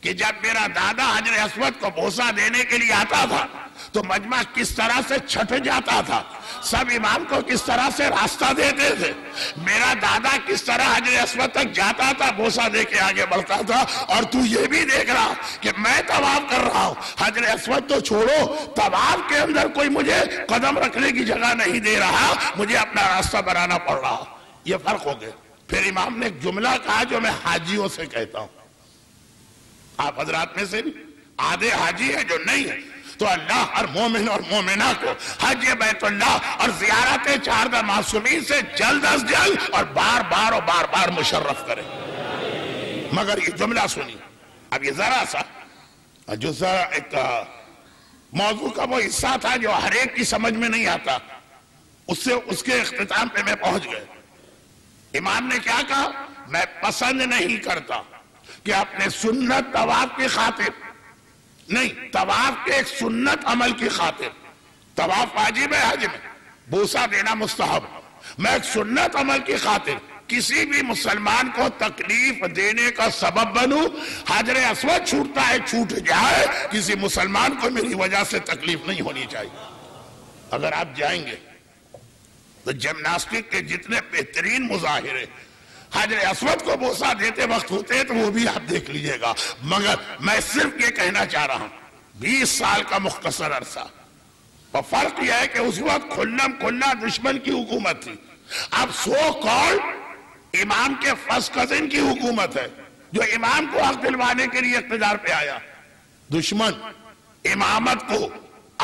کہ جب میرا دادا حجر اسود کو بوسہ دینے کے لیے آتا تھا تو مجمع کس طرح سے چھٹ جاتا تھا، سب امام کو کس طرح سے راستہ دیتے تھے، میرا دادا کس طرح حجر اسود تک جاتا تھا، بوسہ دے کے آگے بڑھتا تھا، اور تو یہ بھی دیکھ رہا کہ میں طواف کر رہا ہوں، حجر اسود تو چھوڑو، طواف کے اندر کوئی مجھے قدم رکھنے کی جگہ نہیں دے رہا، مجھے اپنا راستہ بنانا پڑ رہا۔ یہ فرق ہو گیا۔ پھر امام نے ایک جملہ کہا جو میں حاجیوں سے کہتا ہوں، آپ حضرات میں سے نہیں، آدھے حاجی ہیں جو نہیں ہے، تو اللہ ہر مومن اور مومنہ کو حج بیت اللہ اور زیارت 14 معصومین سے جلد از جلد اور بار بار اور بار بار مشرف کرے۔ مگر یہ جملہ سنی، اب یہ ذرا سا جو ذرا ایک موضوع کا وہ حصہ تھا جو ہر ایک کی سمجھ میں نہیں آتا، اس کے اختتام پہ میں پہنچ گئے۔ امام نے کیا کہا؟ میں پسند نہیں کرتا کہ اپنے سنت طواف کی خاطر نہیں، طواف کے ایک سنت عمل کی خاطر، طواف واجب ہے حج میں، بوسہ دینا مستحب، میں ایک سنت عمل کی خاطر کسی بھی مسلمان کو تکلیف دینے کا سبب بنوں۔ حجر اسود چھوٹتا ہے چھوٹ جائے، کسی مسلمان کو میری وجہ سے تکلیف نہیں ہونی چاہیے۔ اگر آپ جائیں گے تو جمناسٹک کے جتنے بہترین مظاہرے حجر اسود کو بوسہ دیتے وقت ہوتے ہیں تو وہ بھی آپ دیکھ لیجئے گا۔ مگر میں صرف یہ کہنا چاہ رہا ہوں 20 سال کا مختصر عرصہ، اور فرق یہ ہے کہ اس وقت کھلا دشمن کی حکومت تھی، اب سو کالڈ امام کے فرسٹ کزن کی حکومت ہے جو امام کو حق دلوانے کے لیے اقتدار پہ آیا۔ دشمن امامت کو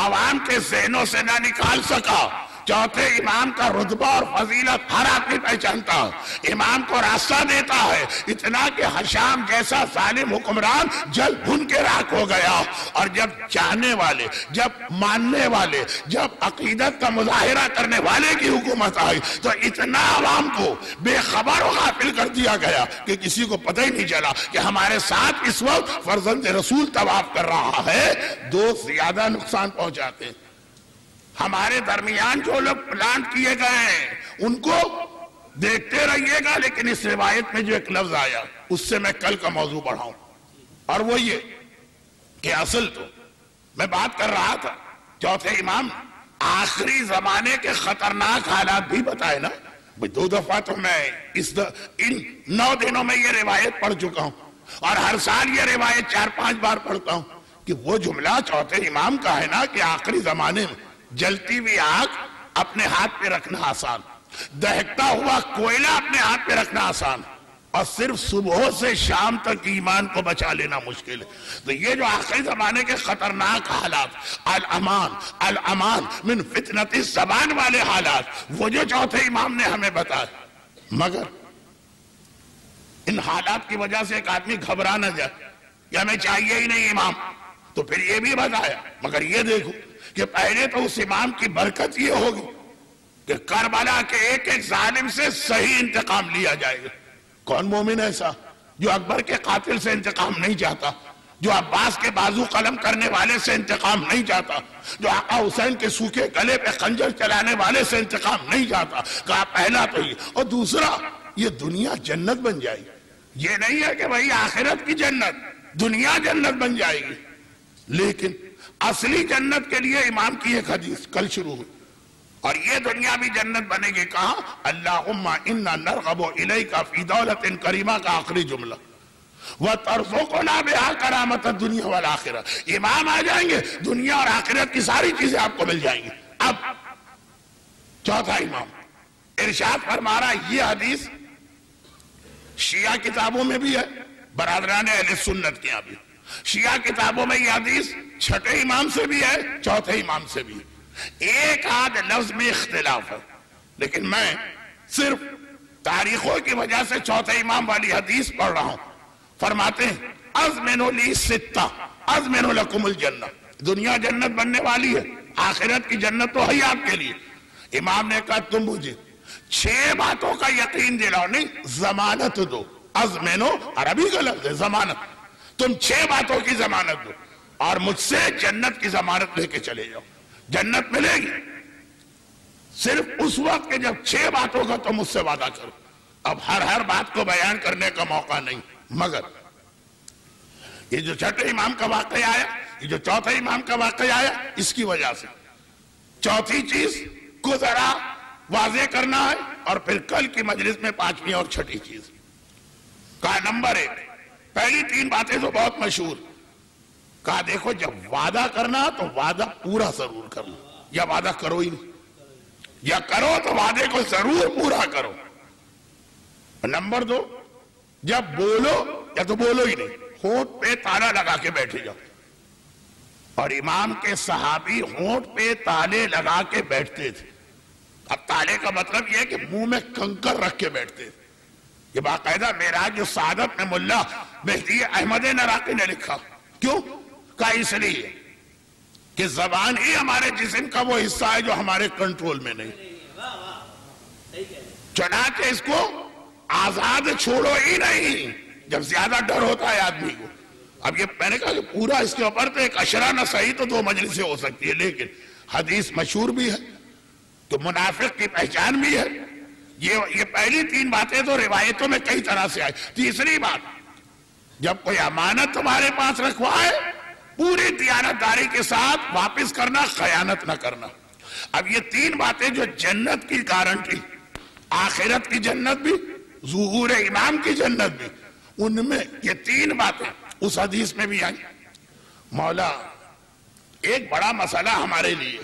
عوام کے ذہنوں سے نہ نکال سکا۔ چوتھے امام کا رتبہ اور فضیلت ہر آدمی پہچانتا، امام کو راستہ دیتا ہے، اتنا کہ حشام جیسا ظالم حکمران جل بھن کے راکھ ہو گیا۔ اور جب چاہنے والے، جب ماننے والے، جب عقیدت کا مظاہرہ کرنے والے کی حکومت آئی تو اتنا عوام کو بے خبر و غافل کر دیا گیا کہ کسی کو پتہ ہی نہیں چلا کہ ہمارے ساتھ اس وقت فرزند رسول طواف کر رہا ہے۔ دو زیادہ نقصان پہنچاتے ہیں۔ ہمارے درمیان جو لوگ پلانٹ کیے گئے ہیں ان کو دیکھتے رہیے گا، لیکن اس روایت میں جو ایک لفظ آیا اس سے میں کل کا موضوع بڑھاؤں، اور وہ یہ کہ اصل تو میں بات کر رہا تھا چوتھے امام آخری زمانے کے خطرناک حالات بھی بتائے نا۔ 2 دفعہ تو میں ان 9 دنوں میں یہ روایت پڑھ چکا ہوں، اور ہر سال یہ روایت 4-5 بار پڑھتا ہوں کہ وہ جملہ چوتھے امام کا ہے نا کہ آخری زمانے میں جلتی ہوئی آگ اپنے ہاتھ پہ رکھنا آسان، دہکتا ہوا کوئلہ اپنے ہاتھ پہ رکھنا آسان، اور صرف صبح سے شام تک ایمان کو بچا لینا مشکل ہے۔ تو یہ جو آخری زمانے کے خطرناک حالات، الامان من فتنت الزبان والے حالات، وہ جو چوتھے امام نے ہمیں بتایا، مگر ان حالات کی وجہ سے ایک آدمی گھبرا نہ جائے کہ ہمیں چاہیے ہی نہیں امام، تو پھر یہ بھی بتایا۔ مگر یہ دیکھو کہ پہلے تو اس امام کی برکت یہ ہوگی کہ کربلا کے ایک ایک ظالم سے صحیح انتقام لیا جائے گا۔ کون مومن ایسا جو اکبر کے قاتل سے انتقام نہیں چاہتا، جو عباس کے بازو قلم کرنے والے سے انتقام نہیں چاہتا، جو آقا حسین کے سوکھے گلے پہ خنجر چلانے والے سے انتقام نہیں چاہتا؟ کہا پہلا تو یہ، اور دوسرا یہ دنیا جنت بن جائے گی۔ یہ نہیں ہے کہ بھئی آخرت کی جنت، دنیا جنت بن جائے گی، لیکن اصلی جنت کے لیے امام کی ایک حدیث کل شروع ہوئی، اور یہ دنیا بھی جنت بنے گی۔ کہا اللہم انا نرغب الیک فی دولت کریمہ کا آخری جملہ، وترزقنا بہا کرامت الدنیا والآخرہ۔ امام آ جائیں گے، دنیا اور آخرت کی ساری چیزیں آپ کو مل جائیں گی۔ اب چوتھا امام ارشاد فرما رہا ہے، یہ حدیث شیعہ کتابوں میں بھی ہے، برادران اہل سنت کے یہاں بھی، شیعہ کتابوں میں یہ حدیث چھٹے امام سے بھی ہے، چوتھے امام سے بھی ہے، ایک آدھ لفظ میں اختلاف ہے، لیکن میں صرف تاریخوں کی وجہ سے چوتھے امام والی حدیث پڑھ رہا ہوں۔ فرماتے ہیں اضمنوا لی ستہ اضمنوا لکم الجنہ، دنیا جنت بننے والی ہے، آخرت کی جنت تو ہے آپ کے لیے۔ امام نے کہا تم مجھے 6 باتوں کا یقین دلاؤ، نہیں ضمانت دو، اضمنوا عربی کا لفظ ہے ضمانت، تم 6 باتوں کی ضمانت دو اور مجھ سے جنت کی ضمانت لے کے چلے جاؤ۔ جنت ملے گی صرف اس وقت کہ جب 6 باتوں کا تم مجھ سے وعدہ کرو۔ اب ہر بات کو بیان کرنے کا موقع نہیں، مگر یہ جو چھٹے امام کا واقعہ آیا، یہ جو چوتھے امام کا واقعہ آیا، اس کی وجہ سے چوتھی چیز کو ذرا واضح کرنا ہے، اور پھر کل کی مجلس میں 5ویں اور چھٹی چیز۔ کہا نمبر 1، پہلی 3 باتیں تو بہت مشہور، کہا دیکھو جب وعدہ کرنا تو وعدہ پورا ضرور کرنا، یا وعدہ کرو ہی نہیں، یا کرو تو وعدے کو ضرور پورا کرو۔ نمبر 2، جب بولو یا تو بولو ہی نہیں، ہونٹ پہ تالا لگا کے بیٹھے جاؤ، اور امام کے صحابی ہونٹ پہ تالے لگا کے بیٹھتے تھے. اب تالے کا مطلب یہ ہے کہ منہ میں کنکر رکھ کے بیٹھتے تھے. یہ باقاعدہ معراج السعادت میں ملا مہدی احمد نراقی نے لکھا. کیوں کہا؟ اس لیے کہ زبان ہی ہمارے جسم کا وہ حصہ ہے جو ہمارے کنٹرول میں نہیں. چنانچہ اس کو آزاد چھوڑو ہی نہیں جب زیادہ ڈر ہوتا ہے آدمی کو. اب یہ میں نے کہا کہ پورا اس کے اوپر تو ایک عشرہ نہ صحیح تو 2 مجلسیں ہو سکتی ہے، لیکن حدیث مشہور بھی ہے تو منافق کی پہچان بھی ہے. یہ پہلی 3 باتیں تو روایتوں میں کئی طرح سے آئی. تیسری بات، جب کوئی امانت تمہارے پاس رکھوائے پوری دیانتداری کے ساتھ واپس کرنا، خیانت نہ کرنا. اب یہ 3 باتیں جو جنت کی گارنٹی، آخرت کی جنت بھی، ظہور امام کی جنت بھی، ان میں یہ 3 باتیں اس حدیث میں بھی آئی. مولا ایک بڑا مسئلہ ہمارے لیے،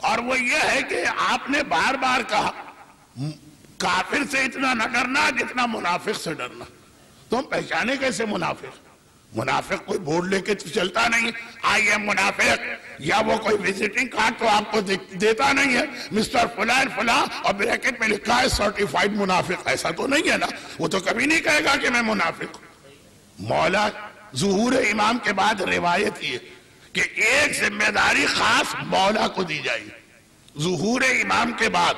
اور وہ یہ ہے کہ آپ نے بار بار کہا کافر سے اتنا نہ ڈرنا جتنا منافق سے ڈرنا. تو ہم پہچانے کیسے منافق؟ منافق کوئی بورڈ لے کے چلتا نہیں آئی ایم منافق، یا وہ کوئی وزٹنگ کارڈ تو آپ کو دیتا نہیں ہے مسٹر فلان فلاں اور بریکٹ میں لکھا ہے سرٹیفائیڈ منافق. ایسا تو نہیں ہے نا، وہ تو کبھی نہیں کہے گا کہ میں منافق ہوں. مولا ظہور امام کے بعد روایت یہ کہ ایک ذمہ داری خاص مولا کو دی جائے گی. ظہور امام کے بعد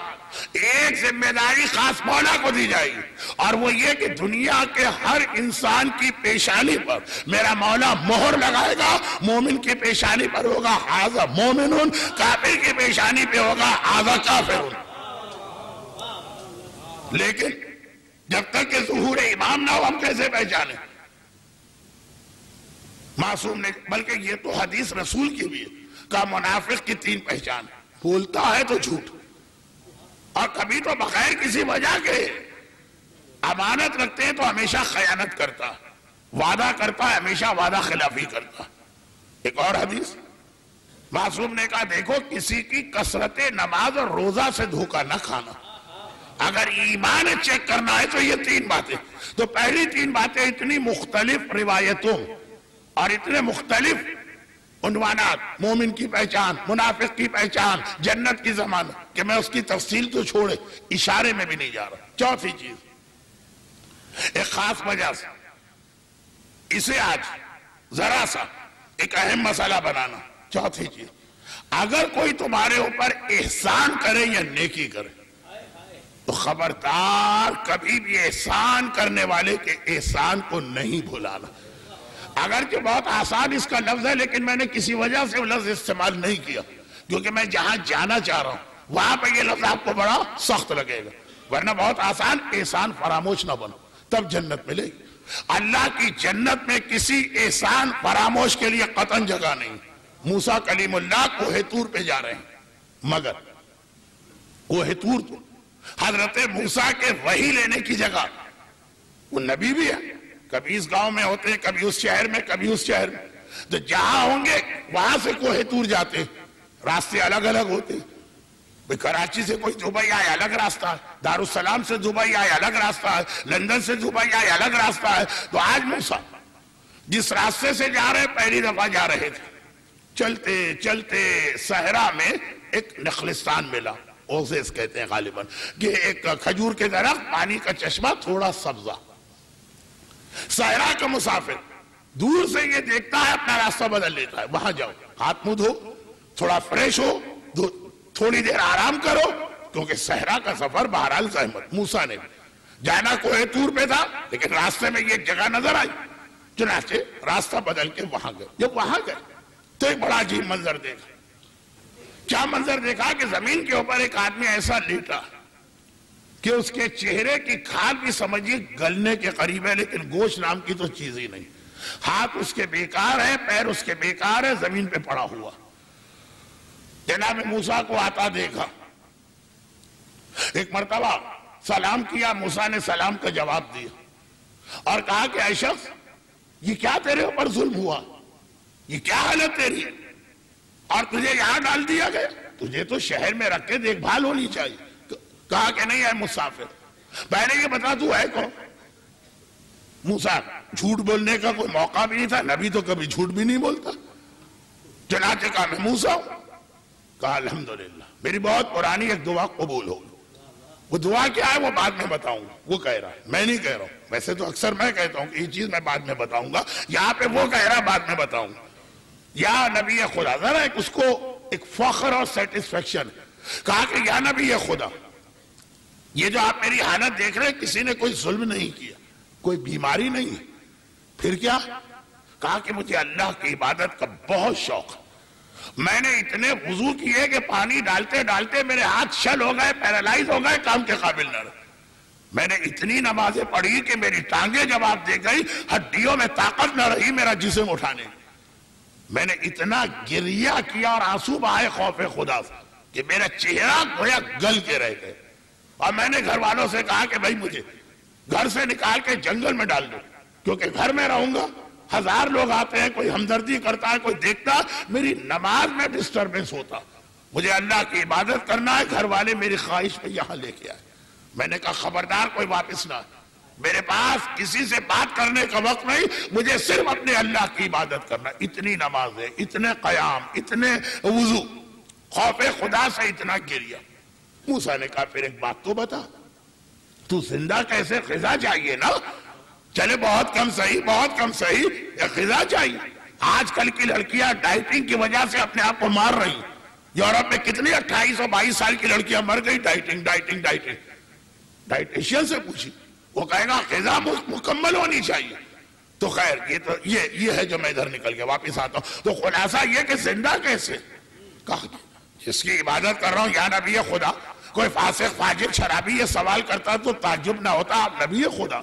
ایک ذمہ داری خاص مولا کو دی جائے گی، اور وہ یہ کہ دنیا کے ہر انسان کی پیشانی پر میرا مولا مہر لگائے گا. مومن کی پیشانی پر ہوگا ھذا مومن، کافر کی پیشانی پہ ہوگا ھذا کافر. لیکن جب تک کہ ظہور امام نہ ہو ہم کیسے پہچانے؟ معصوم نے، بلکہ یہ تو حدیث رسول کی بھی ہے، کہ منافق کی 3 پہچان: بولتا ہے تو جھوٹ، اور کبھی تو بغیر کسی وجہ کے امانت رکھتے ہیں تو ہمیشہ خیانت کرتا، وعدہ کرتا ہے ہمیشہ وعدہ خلافی کرتا. ایک اور حدیث معصوم نے کہا دیکھو کسی کی کثرت نماز اور روزہ سے دھوکہ نہ کھانا. اگر ایمان چیک کرنا ہے تو یہ 3 باتیں. تو پہلی 3 باتیں اتنی مختلف روایتوں اور اتنے مختلف عنوانات، مومن کی پہچان، منافق کی پہچان، جنت کی ضمانت، کہ میں اس کی تفصیل تو چھوڑے اشارے میں بھی نہیں جا رہا. چوتھی چیز، ایک خاص وجہ سے اسے آج ذرا سا ایک اہم مسئلہ بنانا. چوتھی چیز، اگر کوئی تمہارے اوپر احسان کرے یا نیکی کرے تو خبردار کبھی بھی احسان کرنے والے کے احسان کو نہیں بھلانا. اگرچہ بہت آسان اس کا لفظ ہے، لیکن میں نے کسی وجہ سے وہ لفظ استعمال نہیں کیا، کیونکہ میں جہاں جانا چاہ رہا ہوں وہاں پہ یہ لفظ آپ کو بڑا سخت لگے گا. ورنہ بہت آسان، احسان فراموش نہ بنو تب جنت ملے گی. اللہ کی جنت میں کسی احسان فراموش کے لیے قطعاً جگہ نہیں. موسیٰ کلیم اللہ کوہ طور پہ جا رہے ہیں، مگر کوہ طور تو حضرت موسیٰ کے وحی لینے کی جگہ، وہ نبی بھی ہے، کبھی اس گاؤں میں ہوتے ہیں، کبھی اس شہر میں، کبھی اس شہر میں. تو جہاں ہوں گے وہاں سے کوہ طور جاتے، راستے الگ الگ ہوتے. کراچی سے کوئی دبئی آئے الگ راستہ ہے، دارالسلام سے دبئی آئے الگ راستہ ہے، لندن سے دبئی آئے الگ راستہ ہے. تو آج موسیٰ جس راستے سے جا رہے پہلی دفعہ جا رہے تھے، چلتے چلتے صحرا میں ایک نخلستان ملا، اوزیس کہتے ہیں غالباً، کہ ایک کھجور کے درخت، پانی کا چشمہ، تھوڑا سبزہ. صحرا کا مسافر دور سے یہ دیکھتا ہے اپنا راستہ بدل لیتا ہے. وہاں جاؤ، ہاتھ منہ دھو، تھوڑا فریش ہو، تھوڑی دیر آرام کرو، کیونکہ صحرا کا سفر بہرحال زحمت. موسیٰ نے بھی جانا کوہ طور پہ تھا، لیکن راستے میں یہ جگہ نظر آئی، چنانچہ راستہ بدل کے وہاں گئے. جب وہاں گئے تو ایک بڑا عجیب منظر دیکھا. کیا منظر دیکھا کہ زمین کے اوپر ایک آدمی ایسا لیٹا کہ اس کے چہرے کی کھال بھی سمجھیے گلنے کے قریب ہے، لیکن گوشت نام کی تو چیز ہی نہیں. ہاتھ اس کے بیکار ہے، پیر اس کے بیکار ہے، زمین پہ پڑا ہوا. جناب موسیٰ کو آتا دیکھا، ایک مرتبہ سلام کیا، موسیٰ نے سلام کا جواب دیا اور کہا کہ اے شخص، یہ کیا تیرے اوپر ظلم ہوا؟ یہ کیا حالت تیری اور تجھے یہاں ڈال دیا گیا؟ تجھے تو شہر میں رکھ کے دیکھ بھال ہونی چاہیے. کہا کہ نہیں ہے مسافر. پہلے یہ بتا تو ہے کون؟ موسیٰ جھوٹ بولنے کا کوئی موقع بھی نہیں تھا، نبی تو کبھی جھوٹ بھی نہیں بولتا. چنانچہ کہا میں موسیٰ ہوں. کہا الحمدللہ میری بہت پرانی ایک دعا قبول ہوگی. وہ دعا کیا ہے وہ بعد میں بتاؤں گا. وہ کہہ رہا ہے, میں نہیں کہہ رہا ہوں. ویسے تو اکثر میں کہتا ہوں کہ یہ چیز میں بعد میں بتاؤں گا, یہاں پہ وہ کہہ رہا ہے بعد میں بتاؤں گا. یا نبی خدا, ذرا اس کو ایک فخر اور سیٹسفیکشن. کہا کہ یا نبی خدا, یہ جو آپ میری حالت دیکھ رہے ہیں, کسی نے کوئی ظلم نہیں کیا, کوئی بیماری نہیں ہے. پھر کیا؟ کہا کہ مجھے اللہ کی عبادت کا بہت شوق ہے. میں نے اتنے وضو کیے کہ پانی ڈالتے ڈالتے میرے ہاتھ شل ہو گئے, پیرالائز ہو گئے, کام کے قابل نہ رہے. میں نے اتنی نمازیں پڑھی کہ میری ٹانگیں جواب دے گئی, ہڈیوں میں طاقت نہ رہی میرا جسم اٹھانے. میں نے اتنا گریہ کیا اور آنسو بہائے خوف خدا سے کہ میرا چہرہ گویا گل کے رہ گئے. اور میں نے گھر والوں سے کہا کہ بھائی مجھے گھر سے نکال کے جنگل میں ڈال دو, کیونکہ گھر میں رہوں گا, ہزار لوگ آتے ہیں, کوئی ہمدردی کرتا ہے, کوئی دیکھتا, میری نماز میں ڈسٹربنس ہوتا. مجھے اللہ کی عبادت کرنا ہے. گھر والے میری خواہش پہ یہاں لے کے آئے. میں نے کہا خبردار کوئی واپس نہ, میرے پاس کسی سے بات کرنے کا وقت نہیں, مجھے صرف اپنے اللہ کی عبادت کرنا. اتنی نمازیں, اتنے قیام, اتنے وضو, خوف خدا سے اتنا گریہ. موسیٰ نے کہا پھر ایک بات تو بتا, تو زندہ کیسے, غذا چاہیے نا. چلے بہت کم صحیح, بہت کم صحیح, غذا چاہیے. آج کل کی لڑکیاں ڈائٹنگ کی وجہ سے اپنے آپ کو مار رہی ہیں. یورپ میں کتنی 28 اور 22 سال کی لڑکیاں مر گئی ڈائٹنگ ڈائٹنگ ڈائٹنگ. ڈائٹیشین سے پوچھی, وہ کہے گا غذا مکمل ہونی چاہیے. تو خیر یہ ہے جو میں ادھر نکل کے واپس آتا ہوں. تو خلاصہ یہ کہ زندہ کیسے. کہا جس کی عبادت کر رہا ہوں یا نبی خدا, کوئی فاسق فاجر شرابی یہ سوال کرتا تو تعجب نہ ہوتا, آپ نبی خدا.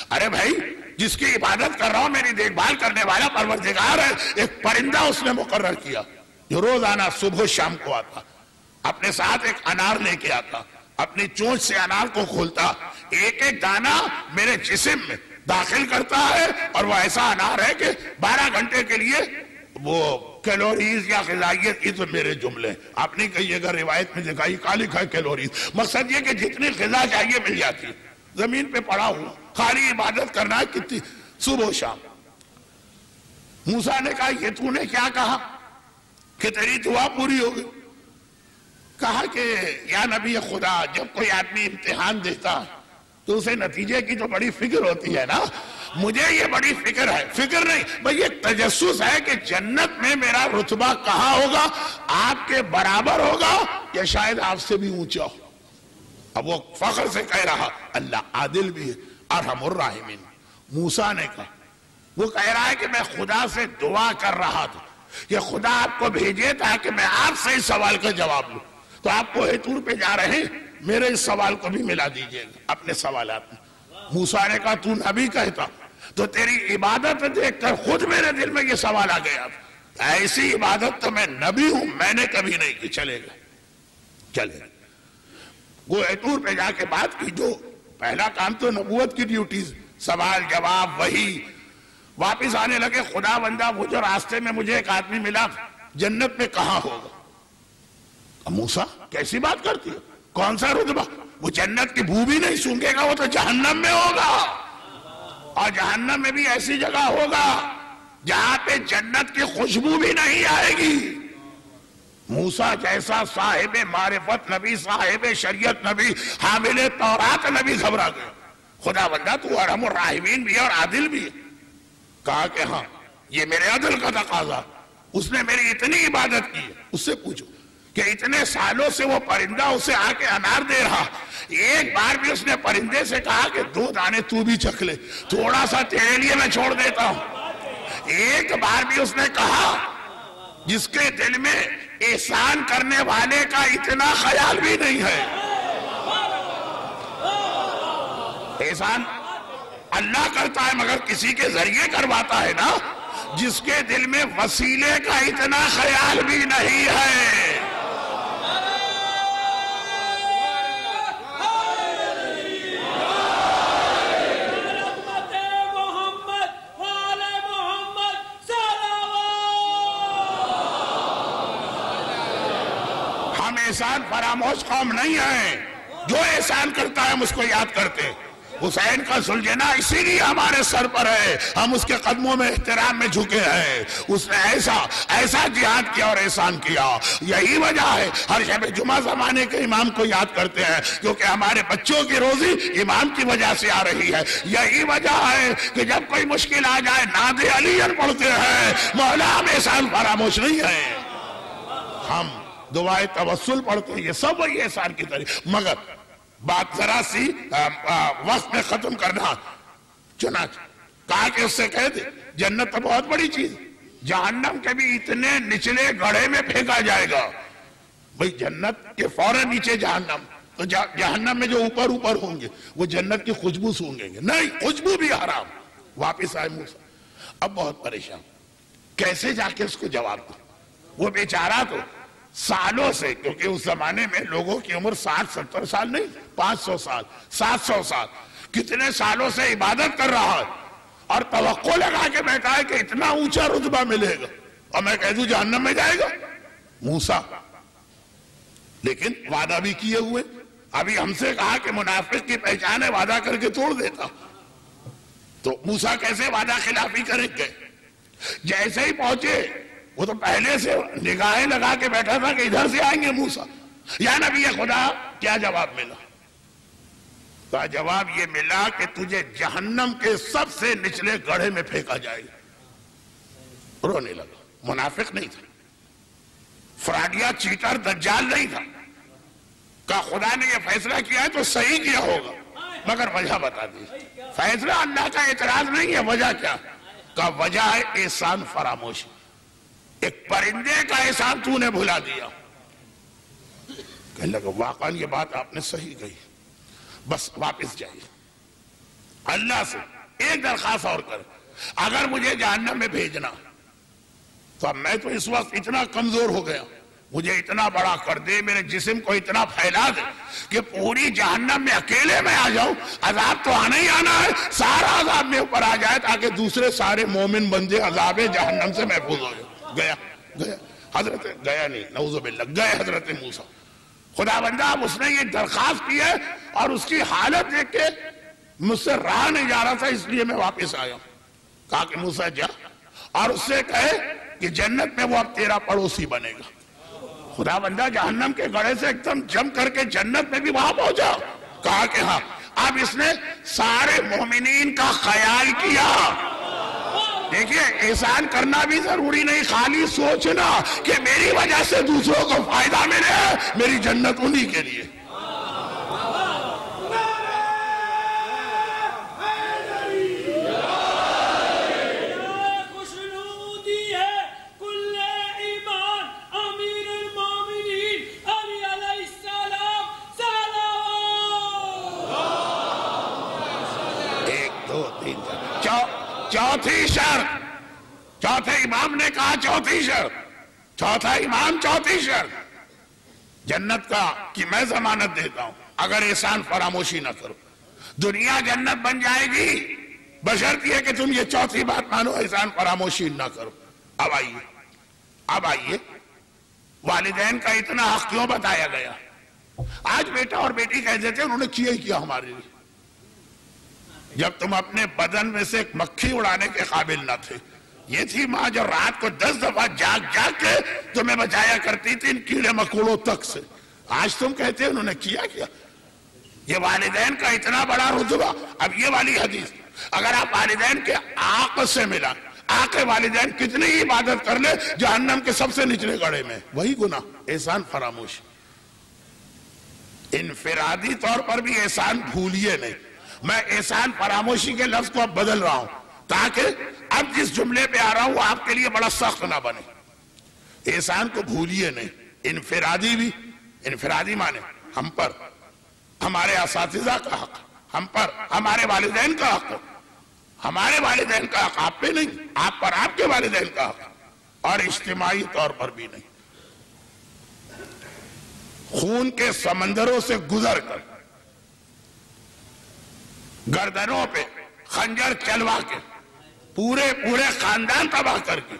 ارے بھائی جس کی عبادت کر رہا ہوں, میری دیکھ بھال کرنے والا پروردگار ہے. ایک پرندہ اس نے مقرر کیا جو روزانہ صبح و شام کو آتا, اپنے ساتھ ایک انار لے کے آتا, اپنی چونچ سے انار کو کھولتا, ایک ایک دانہ میرے جسم میں داخل کرتا ہے, اور وہ ایسا انار ہے کہ 12 گھنٹے کے لیے وہ کیلوریز یا غذائیت, یہ تو میرے جملے آپ نہیں کہیے گا, روایت میں دکھائی کہا لکھا ہے کیلوریز. مقصد یہ کہ جتنی غذا چاہیے مل جاتی ہے. زمین پہ پڑا ہوں, خالی عبادت کرنا ہے کتنی صبح و شام. موسیٰ نے کہا یہ تو نے کیا کہا کہ تیری دعا پوری ہو گئی. کہا کہ یا نبی خدا, جب کوئی آدمی امتحان دیتا تو اسے نتیجے کی تو بڑی فکر ہوتی ہے نا. مجھے یہ بڑی فکر ہے, فکر نہیں بھئی یہ تجسس ہے کہ جنت میں میرا رتبہ کہاں ہوگا, آپ کے برابر ہوگا یا شاید آپ سے بھی اونچا ہو. اب وہ فخر سے کہہ رہا اللہ عادل بھی ہے, ارحم الراحمین. موسیٰ نے کہا, وہ کہہ رہا ہے کہ میں خدا سے دعا کر رہا تھا کہ خدا آپ کو بھیجے تاکہ میں آپ سے اس سوال کا جواب لوں. تو آپ کوہ طور پہ جا رہے ہیں, میرے اس سوال کو بھی ملا دیجئے گا اپنے سوالات میں. موسیٰ نے کہا تو نبی کہتا تو تیری عبادت دیکھ کر خود میرے دل میں یہ سوال آ گیا, ایسی عبادت تو میں نبی ہوں میں نے کبھی نہیں کی. چلے گا چلے گا کوہ طور پہ جا کے بات کی. جو پہلا کام تو نبوت کی ڈیوٹیز, سوال جواب وہی. واپس آنے لگے, خدا بندہ وہ جو راستے میں مجھے ایک آدمی ملا جنت میں کہاں ہوگا. موسیٰ کیسی بات کرتی ہے, کون سا رتبہ, وہ جنت کی بو بھی نہیں سونگے گا, وہ تو جہنم میں ہوگا. اور جہنم میں بھی ایسی جگہ ہوگا جہاں پہ جنت کی خوشبو بھی نہیں آئے گی. موسیٰ جیسا صاحب معرفت نبی, صاحب شریعت نبی, حامل تورات نبی گھبرا گئے. خدا بندہ تو ارحم الراحمین بھی اور عادل بھی. کہا کہ ہاں یہ میرے عدل کا تقاضا, اس نے میری اتنی عبادت کی. اس سے پوچھو کہ اتنے سالوں سے وہ پرندہ اسے آ کے انار دے رہا, ایک بار بھی اس نے پرندے سے کہا کہ 2 دانے تو بھی چکھ لے, تھوڑا سا تیرے لیے میں چھوڑ دیتا ہوں. ایک بار بھی اس نے کہا, جس کے دل میں احسان کرنے والے کا اتنا خیال بھی نہیں ہے. احسان اللہ کرتا ہے مگر کسی کے ذریعے کرواتا ہے نا, جس کے دل میں وسیلے کا اتنا خیال بھی نہیں ہے. ہم احسان فراموش قوم نہیں ہیں, جو احسان کرتا ہے ہم اس کو یاد کرتے. حسین کا سلجھنا اسی لیے ہمارے سر پر ہے، ہم اس کے قدموں میں احترام میں جھکے ہیں۔ اس نے ایسا جہاد کیا اور احسان کیا، یہی وجہ ہے ہر شب جمعہ زمانے کے امام کو یاد کرتے ہیں، کیونکہ ہمارے بچوں کی روزی امام کی وجہ سے آ رہی ہے۔ یہی وجہ ہے کہ جب کوئی مشکل آ جائے نعت علی پڑھتے ہیں، مولا ہم احسان فراموش نہیں ہیں، ہم دعائے توسل پڑھتے ہیں، یہ سب وہی احسان کی طرح۔ مگر بات ذرا سی وقت میں ختم کرنا، چنانچہ کہا کہ اس سے کہہ دے جنت تو بہت بڑی چیز، جہنم کے بھی اتنے نچلے گڑھے میں پھینکا جائے گا۔ بھئی جنت کے فوراً نیچے جہنم، تو جہنم میں جو اوپر ہوں گے وہ جنت کی خوشبو سونگیں گے، نہیں خوشبو بھی حرام۔ واپس آئے موسیٰ، اب بہت پریشان، کیسے جا کے اس کو جواب دیں؟ وہ بیچارہ تو سالوں سے، کیونکہ اس زمانے میں لوگوں کی عمر 60-70 سال نہیں، 500 سال 700 سال، کتنے سالوں سے عبادت کر رہا ہے اور توقع لگا کے بیٹھا ہے کہ اتنا اونچا رتبہ ملے گا، اور میں کہہ دوں جہنم میں جائے گا موسیٰ۔ لیکن وعدہ بھی کیے ہوئے، ابھی ہم سے کہا کہ منافق کی پہچان ہے وعدہ کر کے توڑ دیتا، تو موسیٰ کیسے وعدہ خلافی کریں گے؟ جیسے ہی پہنچے وہ تو پہلے سے نگاہیں لگا کے بیٹھا تھا کہ ادھر سے آئیں گے موسیٰ، یا نبی خدا کیا جواب ملا؟ کہا جواب یہ ملا کہ تجھے جہنم کے سب سے نچلے گڑھے میں پھینکا جائے گا۔ رونے لگا، منافق نہیں تھا، فراڈیا چیٹر دجال نہیں تھا، کہا خدا نے یہ فیصلہ کیا ہے تو صحیح کیا ہوگا، مگر وجہ بتا دی۔ فیصلہ اللہ کا اعتراض نہیں ہے، وجہ کیا؟ کہا وجہ ہے احسان فراموشی، ایک پرندے کا احسان تو نے بھلا دیا۔ کہنے لگا واقعاً یہ بات آپ نے صحیح کہی، بس واپس جائیے، اللہ سے ایک درخواست اور کر، اگر مجھے جہنم میں بھیجنا تو اب میں تو اس وقت اتنا کمزور ہو گیا، مجھے اتنا بڑا کر دے، میرے جسم کو اتنا پھیلا دے کہ پوری جہنم میں اکیلے میں آ جاؤں، عذاب تو آنا ہی آنا ہے، سارا عذاب میں اوپر آ جائے تاکہ دوسرے سارے مومن بندے عذاب جہنم سے محفوظ ہو جائے۔ گیا حضرت، گیا نہیں نعوذ باللہ، گئے حضرت موسیٰ، خدا بندہ اب اس نے یہ درخواست کی ہے اور اس کی حالت دیکھ کے مجھ سے رہا نہیں جا رہا تھا، اس لیے میں واپس آیا ہوں۔ کہا کہ موسیٰ جا اور اس سے کہے کہ جنت میں وہ اب تیرا پڑوسی بنے گا۔ خدا بندہ جہنم کے گڑھے سے ایک دم جم کر کے جنت میں بھی وہاں پہنچا، کہا کہ ہاں، اب اس نے سارے مومنین کا خیال کیا۔ دیکھیے احسان کرنا بھی ضروری نہیں، خالی سوچنا کہ میری وجہ سے دوسروں کو فائدہ ملے، میری جنت انہی کے لیے۔ چوتھی شرط، چوتھے امام نے کہا چوتھی شرط، چوتھا امام چوتھی شرط جنت کا کہ میں ضمانت دیتا ہوں اگر احسان فراموشی نہ کرو، دنیا جنت بن جائے گی بشرط یہ کہ تم یہ چوتھی بات مانو، احسان فراموشی نہ کرو۔ اب آئیے والدین کا اتنا حق کیوں بتایا گیا؟ آج بیٹا اور بیٹی کہہ دیتے انہوں نے کیا ہی کیا ہمارے لیے، جب تم اپنے بدن میں سے ایک مکھی اڑانے کے قابل نہ تھے، یہ تھی ماں جو رات کو 10 دفعہ جاگ کے تمہیں بچایا کرتی تھی ان کیڑے مکوڑوں تک سے، آج تم کہتے انہوں نے کیا کیا؟ یہ والدین کا اتنا بڑا رتبہ۔ اب یہ والی حدیث اگر آپ والدین کے آق سے ملا، آق والدین کتنی ہی عبادت کر لے جہنم کے سب سے نچلے گڑھے میں، وہی گناہ احسان فراموش۔ انفرادی طور پر بھی احسان بھولیے نہیں، میں احسان فراموشی کے لفظ کو اب بدل رہا ہوں تاکہ اب جس جملے پہ آ رہا ہوں وہ آپ کے لیے بڑا سخت نہ بنے۔ احسان کو بھولیے نہیں، انفرادی بھی، انفرادی مانے ہم پر ہمارے اساتذہ کا حق، ہم پر ہمارے والدین کا حق، ہمارے والدین کا حق آپ پہ نہیں، آپ پر آپ کے والدین کا حق، اور اجتماعی طور پر بھی نہیں۔ خون کے سمندروں سے گزر کر گردنوں پہ خنجر چلوا کے پورے خاندان تباہ کر کے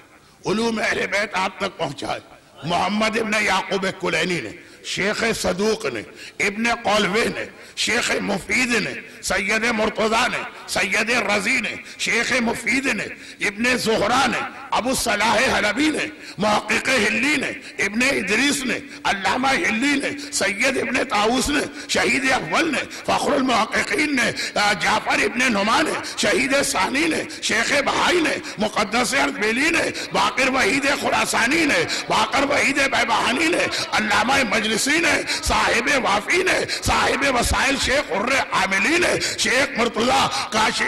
علوم اہل بیت آپ تک پہنچائے۔ محمد ابن یعقوب کلینی نے شیخ صدوق نے، ابن قولوہ نے، شیخ مفید نے، سید مرتضی نے، سید رضی نے، شیخ مفید نے، ابن زہرا نے، ابو صلاح حلبی نے، محقق ہلی نے، ابن ادریس نے، علامہ ہلی نے، سید ابن طاؤس نے، شہید اول نے، فخر المحققین نے، جعفر ابن نعمان نے، شہید ثانی نے، شیخ بہائی نے، مقدس اردبیلی نے، باقر وحید خراسانی نے، باقر وحید بیبہانی نے، علامہ مجلسی نے، صاحب وافی نے، صاحب وسائل شیخ عر عاملی نے، شیخ مرتضی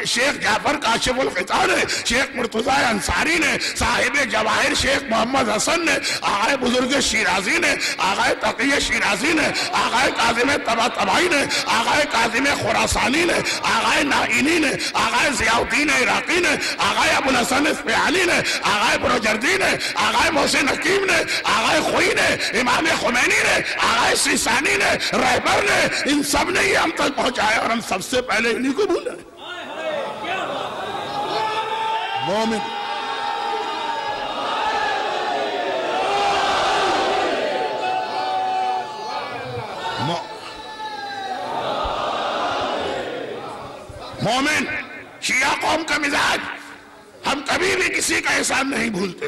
شیخ جعفر کاشف الخطا نے، شیخ مرتضی انصاری نے، صاحب جواہر شیخ محمد حسن نے، آغا بزرگ شیرازی نے، آغا تقی شیرازی نے، آغا کاظم طباطبائی نے، آغا کاظم خراسانی نے، آغا نائینی نے، آغا ضیاء الدین عراقی نے، آغا ابو الحسن اسفہانی نے، آغا بروجردی نے، آغا محسن حکیم نے، آغا خوئی نے، امام خمینی نے، آغا سیسانی نے، رہبر نے، ان سب نے یہ ہم تک پہنچایا اور ہم سب سے پہلے انہی کو بھول رہے ہیں۔ مومن مومن شیعہ قوم کا مزاج، ہم کبھی بھی کسی کا احسان نہیں بھولتے۔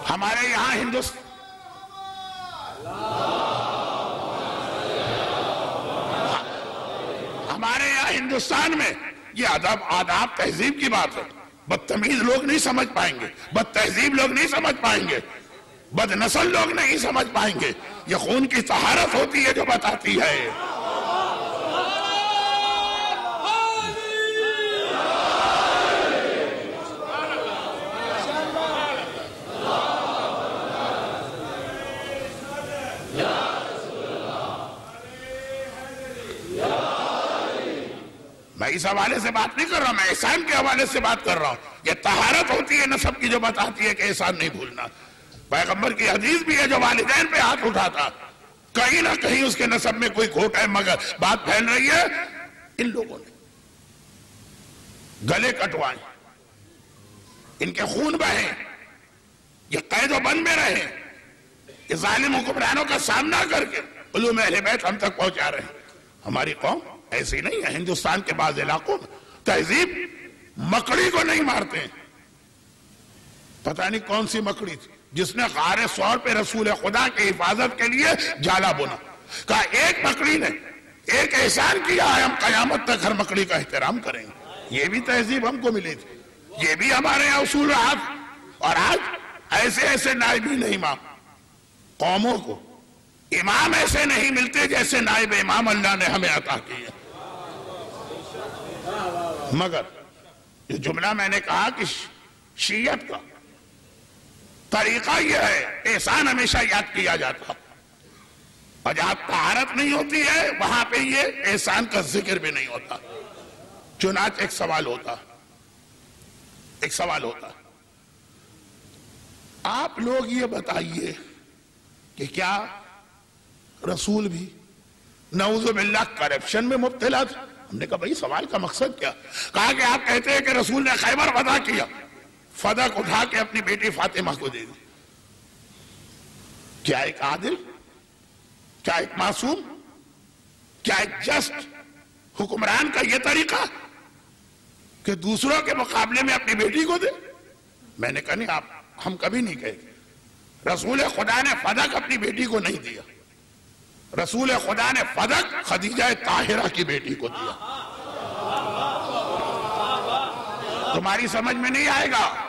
ہمارے یہاں ہندوستان میں یہ آداب تہذیب کی بات ہے، بدتمیز لوگ نہیں سمجھ پائیں گے، بد تہذیب لوگ نہیں سمجھ پائیں گے، بد نسل لوگ نہیں سمجھ پائیں گے۔ یہ خون کی طہارت ہوتی ہے جو بتاتی ہے۔ میں اس حوالے سے بات نہیں کر رہا ہوں، میں احسان کے حوالے سے بات کر رہا ہوں۔ یہ طہارت ہوتی ہے نسب کی جو بتاتی ہے کہ احسان نہیں بھولنا۔ پیغمبر کی حدیث بھی ہے جو والدین پہ ہاتھ اٹھاتا، کہیں نہ کہیں اس کے نسب میں کوئی کھوٹ ہے، مگر بات پھیل رہی ہے ان لوگوں نے گلے کٹوائیں، ان کے خون بہیں، یہ قید و بند میں رہے، یہ ظالم حکمرانوں کا سامنا کر کے علوم اہل بیت ہم تک پہنچا رہے ہیں۔ ہماری قوم ایسی نہیں ہے۔ ہندوستان کے بعض علاقوں میں تہذیب مکڑی کو نہیں مارتے ہیں۔ پتہ نہیں کون سی مکڑی تھی جس نے غار ثور پہ رسول خدا کی حفاظت کے لیے جالا بنا، کہا ایک مکڑی نے ایک احسان کیا ہے، ہم قیامت تک ہر مکڑی کا احترام کریں گے۔ یہ بھی تہذیب ہم کو ملی تھی، یہ بھی ہمارے یہاں اصول رہا تھا۔ اور آج ایسے ایسے نائبین امام، قوموں کو امام ایسے نہیں ملتے جیسے نائب امام اللہ نے ہمیں عطا کی ہے۔ مگر یہ جملہ میں نے کہا کہ شیعت کا طریقہ یہ ہے، احسان ہمیشہ یاد کیا جاتا، اور جہاں طہارت نہیں ہوتی ہے وہاں پہ یہ احسان کا ذکر بھی نہیں ہوتا۔ چنانچہ ایک سوال ہوتا آپ لوگ یہ بتائیے کہ کیا رسول بھی نعوذ باللہ کرپشن میں مبتلا تھا؟ ہم نے کہا بھائی سوال کا مقصد کیا؟ کہا کہ آپ کہتے ہیں کہ رسول نے خیبر فتح کیا، فدق اٹھا کے اپنی بیٹی فاطمہ کو دے دی۔ کیا ایک عادل، کیا ایک معصوم، کیا ایک جسٹ حکمران کا یہ طریقہ کہ دوسروں کے مقابلے میں اپنی بیٹی کو دے؟ میں نے کہا نہیں، ہم کبھی نہیں کہے۔ رسول خدا نے فدق اپنی بیٹی کو نہیں دیا، رسول خدا نے فدق خدیجہ طاہرہ کی بیٹی کو دیا۔ تمہاری سمجھ میں نہیں آئے گا،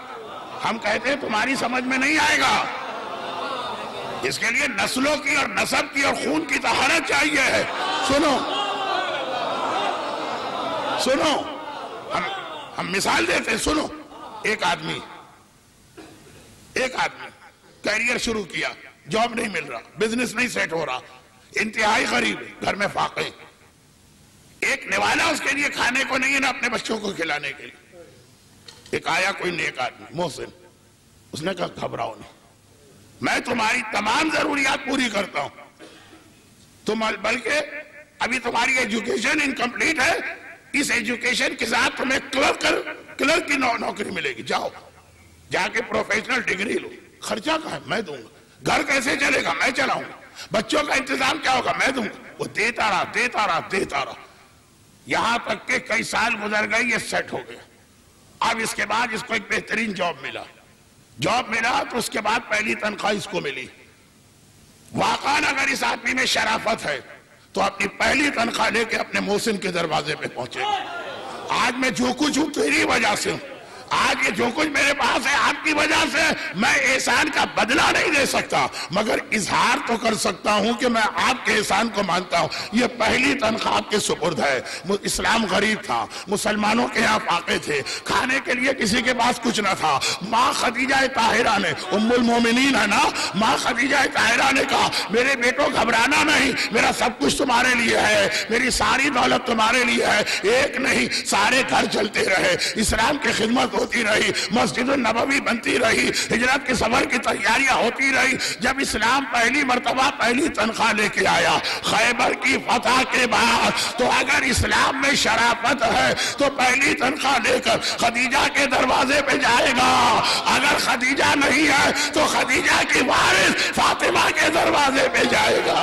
ہم کہتے ہیں تمہاری سمجھ میں نہیں آئے گا۔ اس کے لیے نسلوں کی اور نسب کی اور خون کی طہارت چاہیے ہے۔ سنو ہم مثال دیتے ہیں، سنو۔ ایک آدمی کیریئر شروع کیا، جاب نہیں مل رہا، بزنس نہیں سیٹ ہو رہا، انتہائی غریب، گھر میں فاقے، ایک نوالا اس کے لیے کھانے کو نہیں ہے نہ اپنے بچوں کو کھلانے کے لیے۔ ایک آیا کوئی نیک آدمی محسن، اس نے کہا گھبراؤ نہیں، میں تمہاری تمام ضروریات پوری کرتا ہوں، بلکہ ابھی تمہاری ایجوکیشن انکمپلیٹ ہے، اس ایجوکیشن کے ساتھ تمہیں کلرک کی نوکری ملے گی، جاؤ جا کے پروفیشنل ڈگری لو، خرچہ کہاں ہے میں دوں گا، گھر کیسے چلے گا؟ میں چلاؤں گا. بچوں کا انتظام کیا ہوگا؟ میں دوں گا. وہ دیتا رہا یہاں تک کہ کئی سال گزر گئے، یہ سیٹ ہو گیا. اب اس کے بعد اس کو ایک بہترین جاب ملا تو اس کے بعد پہلی تنخواہ اس کو ملی. واقعاً اگر اس آدمی میں شرافت ہے تو اپنی پہلی تنخواہ لے کے اپنے محسن کے دروازے پہ پہنچے. آج میں جو کچھ ہوں تیری وجہ سے ہوں، آج یہ جو کچھ میرے پاس ہے آپ کی وجہ سے. میں احسان کا بدلہ نہیں دے سکتا مگر اظہار تو کر سکتا ہوں کہ میں آپ کے احسان کو مانتا ہوں. یہ پہلی تنخواہ آپ کے سپرد ہے. اسلام غریب تھا، مسلمانوں کے یہاں فاقے تھے، کھانے کے لیے کسی کے پاس کچھ نہ تھا. ماں خدیجہ طاہرہ نے، ام المومنین ہے نا، ماں خدیجہ طاہرہ نے کہا میرے بیٹوں گھبرانا نہیں، میرا سب کچھ تمہارے لیے ہے، میری ساری دولت تمہارے لیے ہے. ایک نہیں سارے گھر چلتے رہے، اسلام کی خدمت ہوتی رہی، مسجد النبوی بنتی رہی، ہجرت کے سفر کی تیاریاں ہوتی رہی. جب اسلام پہلی مرتبہ پہلی تنخواہ لے کے آیا خیبر کی فتح کے بعد، تو اگر اسلام میں شرافت ہے تو پہلی تنخواہ لے کر خدیجہ کے دروازے پہ جائے گا. اگر خدیجہ نہیں ہے تو خدیجہ کی وارث فاطمہ کے دروازے پہ جائے گا.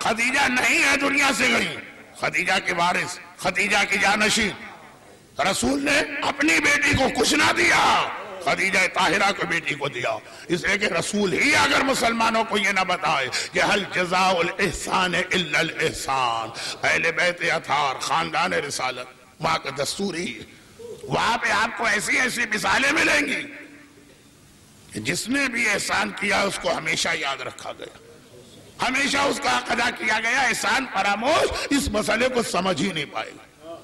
خدیجہ نہیں ہے دنیا سے گئی، خدیجہ کے وارث، خدیجہ کی جانشین. رسول نے اپنی بیٹی کو کچھ نہ دیا، خدیجہ طاہرہ کو بیٹی کو دیا. اس لیے کہ رسول ہی اگر مسلمانوں کو یہ نہ بتائے کہ حل جزاء الاحسان الا الاحسان، اہل بیت اطہار، خاندان رسالت، وہاں کا دستور ہی ہے. وہاں پہ آپ کو ایسی ایسی مثالیں ملیں گی کہ جس نے بھی احسان کیا اس کو ہمیشہ یاد رکھا گیا، ہمیشہ اس کا حق ادا کیا گیا. احسان فراموش اس مسئلے کو سمجھ ہی نہیں پائے گا.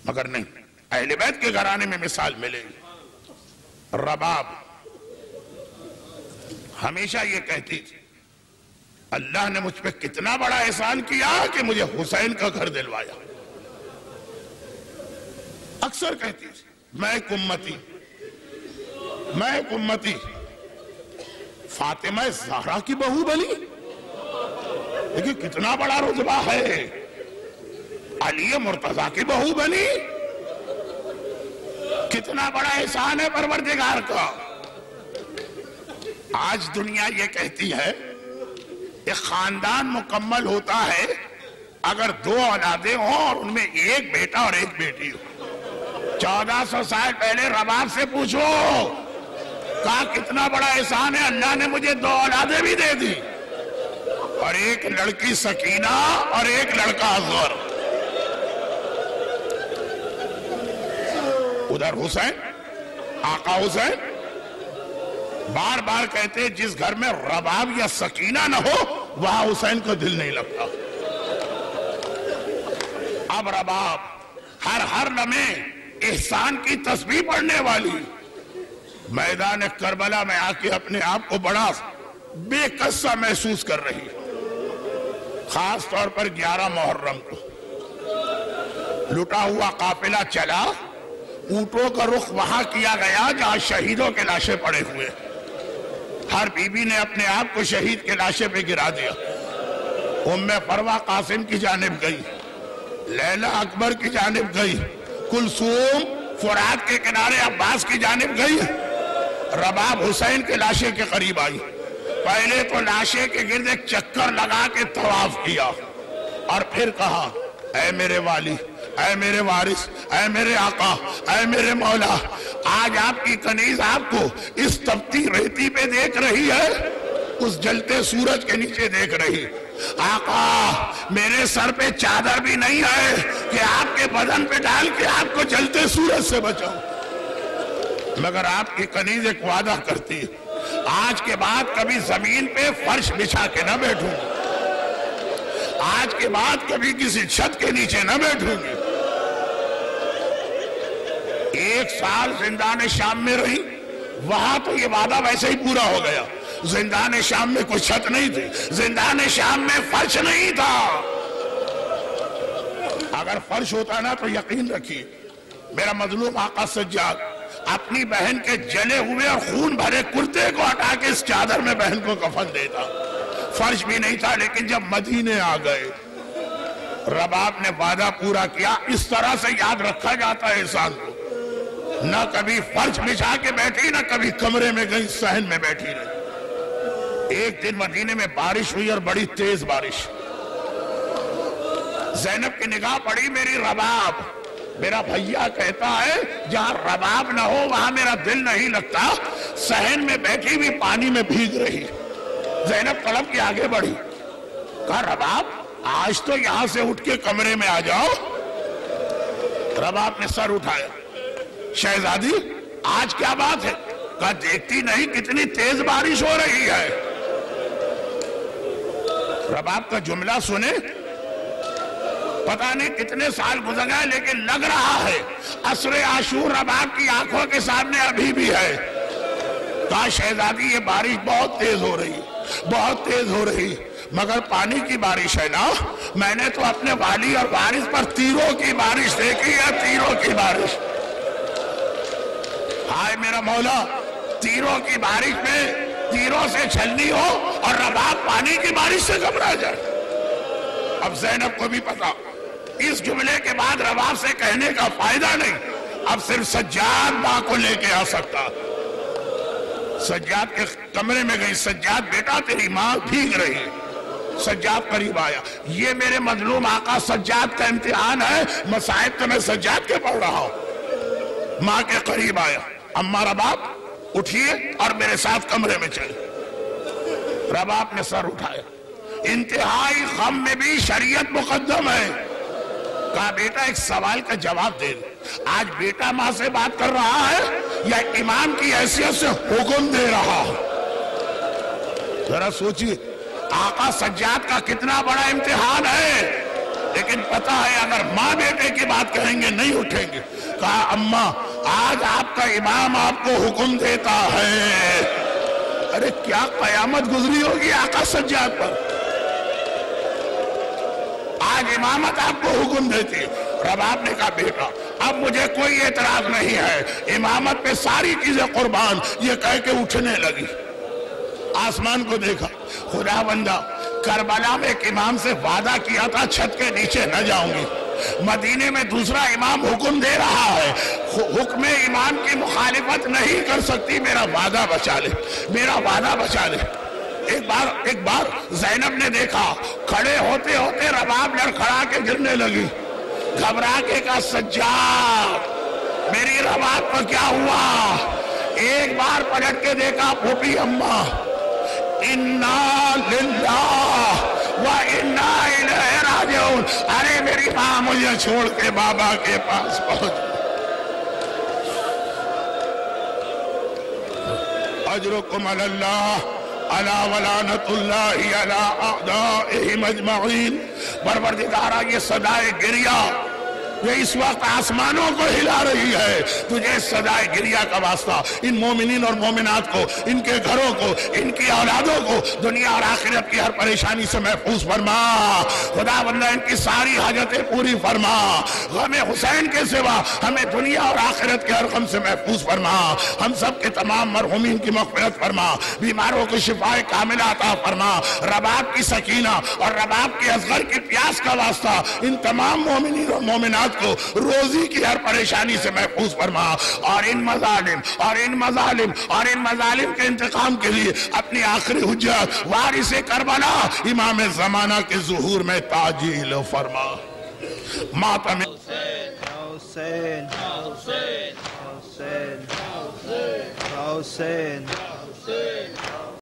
مگر نہیں، اہل بیت کے گھرانے میں مثال ملے گی. رباب ہمیشہ یہ کہتی تھی اللہ نے مجھ پہ کتنا بڑا احسان کیا کہ مجھے حسین کا گھر دلوایا. اکثر کہتی تھی میں ایک امتی فاطمہ زہرا کی بہو بنی. لیکن کتنا بڑا رتبہ ہے، علی مرتضیٰ کی بہو بنی. کتنا بڑا احسان ہے پروردگار کا. آج دنیا یہ کہتی ہے ایک خاندان مکمل ہوتا ہے اگر 2 اولادیں ہوں اور ان میں ایک بیٹا اور ایک بیٹی ہو. 1400 سال پہلے رباب سے پوچھو، کہا کتنا بڑا احسان ہے، اللہ نے مجھے 2 اولادیں بھی دے دی، اور ایک لڑکی سکینہ اور ایک لڑکا اصغر. ادھر حسین، آقا حسین بار بار کہتے جس گھر میں رباب یا سکینہ نہ ہو وہاں حسین کا دل نہیں لگتا. اب رباب ہر لمحے احسان کی تسبیح پڑھنے والی میدان کربلا میں آ کے اپنے آپ کو بڑا بے کس سا محسوس کر رہی، خاص طور پر 11 محرم کو. لٹا ہوا قافلہ چلا، اونٹوں کا رخ وہاں کیا گیا جہاں شہیدوں کے لاشیں پڑے ہوئے. ہر بی بی نے اپنے آپ کو شہید کے لاشے پہ گرا دیا. ام فروہ قاسم کی جانب گئی، لیلہ اکبر کی جانب گئی، کلثوم فرات کے کنارے عباس کی جانب گئی. رباب حسین کے لاشے کے قریب آئی. پہلے تو لاشے کے گرد ایک چکر لگا کے طواف کیا اور پھر کہا اے میرے والی، اے میرے وارث، اے میرے آقا، اے میرے مولا، آج آپ کی کنیز آپ کو اس تپتی ریتی پہ دیکھ رہی ہے، اس جلتے سورج کے نیچے دیکھ رہی. آقا میرے سر پہ چادر بھی نہیں ہے کہ آپ کے بدن پہ ڈال کے آپ کو جلتے سورج سے بچاؤں، مگر آپ کی کنیز ایک وعدہ کرتی ہے آج کے بعد کبھی زمین پہ فرش بچھا کے نہ بیٹھوں گی، آج کے بعد کبھی کسی چھت کے نیچے نہ بیٹھوں گی۔ 1 سال زندان شام میں رہی، وہاں تو یہ وعدہ ویسے ہی پورا ہو گیا۔ زندان شام میں کوئی چھت نہیں تھی، زندان شام میں فرش نہیں تھا۔ اگر فرش ہوتا نا تو یقین رکھیے میرا مظلوم آقا سجاد اپنی بہن کے جلے ہوئے اور خون بھرے کرتے کو ہٹا کے اس چادر میں بہن کو کفن دیتا۔ فرش بھی نہیں تھا، لیکن جب مدینے آ گئے رباب نے وعدہ پورا کیا۔ اس طرح سے یاد رکھا جاتا ہے انسان کو، نہ کبھی فرش بچھا کے بیٹھی، نہ کبھی کمرے میں گئی صحن میں بیٹھی رہی۔ ایک دن مدینے میں بارش ہوئی اور بڑی تیز بارش۔ زینب کی نگاہ پڑی میری رباب، میرا بھیا کہتا ہے جہاں رباب نہ ہو وہاں میرا دل نہیں لگتا۔ صحن میں بیٹھی بھی پانی میں بھیگ رہی۔ زینب طلب کے آگے بڑھی، کہا رباب آج تو یہاں سے اٹھ کے کمرے میں آ جاؤ۔ رباب نے سر اٹھایا، شہزادی آج کیا بات ہے؟ کہا دیکھتی نہیں کتنی تیز بارش ہو رہی ہے۔ رباب کا جملہ سنے، پتہ نہیں کتنے سال گزر گئے لیکن لگ رہا ہے عصر عاشور رباب کی آنکھوں کے سامنے ابھی بھی ہے۔ کہا شہزادی یہ بارش بہت تیز ہو رہی، بہت تیز ہو رہی، مگر پانی کی بارش ہے نا؟ میں نے تو اپنے والی اور وارث پر تیروں کی بارش دیکھی ہے، تیروں کی بارش۔ ہائے میرا مولا، تیروں کی بارش میں تیروں سے چھلنی ہو اور رباب پانی کی بارش سے گھبرا جائے۔ اب زینب کو بھی پتا اس جملے کے بعد رباب سے کہنے کا فائدہ نہیں، اب صرف سجاد ماں کو لے کے آ سکتا۔ سجاد کے کمرے میں گئی، سجاد بیٹا تیری ماں بھیگ رہی ہے۔ سجاد قریب آیا، یہ میرے مظلوم آقا سجاد کا امتحان ہے، مصائب تو میں سجاد کے پڑھ رہا ہوں۔ ماں کے قریب آیا، اماں رباب اٹھیے اور میرے ساتھ کمرے میں چلے۔ رباب نے سر اٹھایا، انتہائی غم میں بھی شریعت مقدم ہے۔ کہا بیٹا ایک سوال کا جواب دے دے، آج بیٹا ماں سے بات کر رہا ہے یا امام کی حیثیت سے حکم دے رہا ہے؟ ذرا سوچیے آقا سجاد کا کتنا بڑا امتحان ہے، لیکن پتہ ہے اگر ماں بیٹے کی بات کہیں گے نہیں اٹھیں گے۔ کہا اماں آج آپ کا امام آپ کو حکم دیتا ہے۔ ارے کیا قیامت گزری ہوگی آقا سجاد پر، آج امامت آپ کو حکم دیتی ہے۔ رباب نے کہا بیٹا اب مجھے کوئی اعتراض نہیں ہے، امامت پہ ساری چیزیں قربان، یہ کہہ کے اٹھنے لگی۔ آسمان کو دیکھا، خدا بندہ کربلا میں ایک امام سے وعدہ کیا تھا چھت کے نیچے نہ جاؤں گی، مدینے میں دوسرا امام حکم دے رہا ہے، حکم امام کی مخالفت نہیں کر سکتی، میرا وعدہ بچا لے، میرا وعدہ بچا لے۔ ایک بار زینب نے دیکھا، کھڑے ہوتے ہوتے رباب لڑکھڑا کے گرنے لگی، گھبرا کے کہا سجاد میری رباب کو کیا ہوا؟ ایک بار پلٹ کے دیکھا، پھوپھی اماں انا للہ و انا الیہ راجعون، ارے میری ماں مجھے چھوڑ کے بابا کے پاس پہنچ۔ اجرکم علی اللہ الا ولعنت اللہ علی اعدائہم اجمعین۔ پروردگارا یہ صدائے گریہ یہ اس وقت آسمانوں کو ہلا رہی ہے، تجھے صدائے گریہ کا واسطہ ان مومنین اور مومنات کو، ان کے گھروں کو، ان کی اولادوں کو دنیا اور آخرت کی ہر پریشانی سے محفوظ فرما۔ خدا بندہ ان کی ساری حاجتیں پوری فرما، غم حسین کے سوا ہمیں دنیا اور آخرت کے ہر غم سے محفوظ فرما، ہم سب کے تمام مرحومین کی مغفرت فرما، بیماروں کو شفائے کاملہ عطا فرما۔ رباب کی سکینہ اور رباب کی اصغر کی پیاس کا واسطہ ان تمام مومنین اور مومنات کو روزی کی ہر پریشانی سے محفوظ فرما، اور ان مظالم کے انتقام کے لیے اپنی آخری حجت وارث کربلا امام زمانہ کے ظہور میں تعجیل فرما۔ ماتم حسین حسین حسین حسین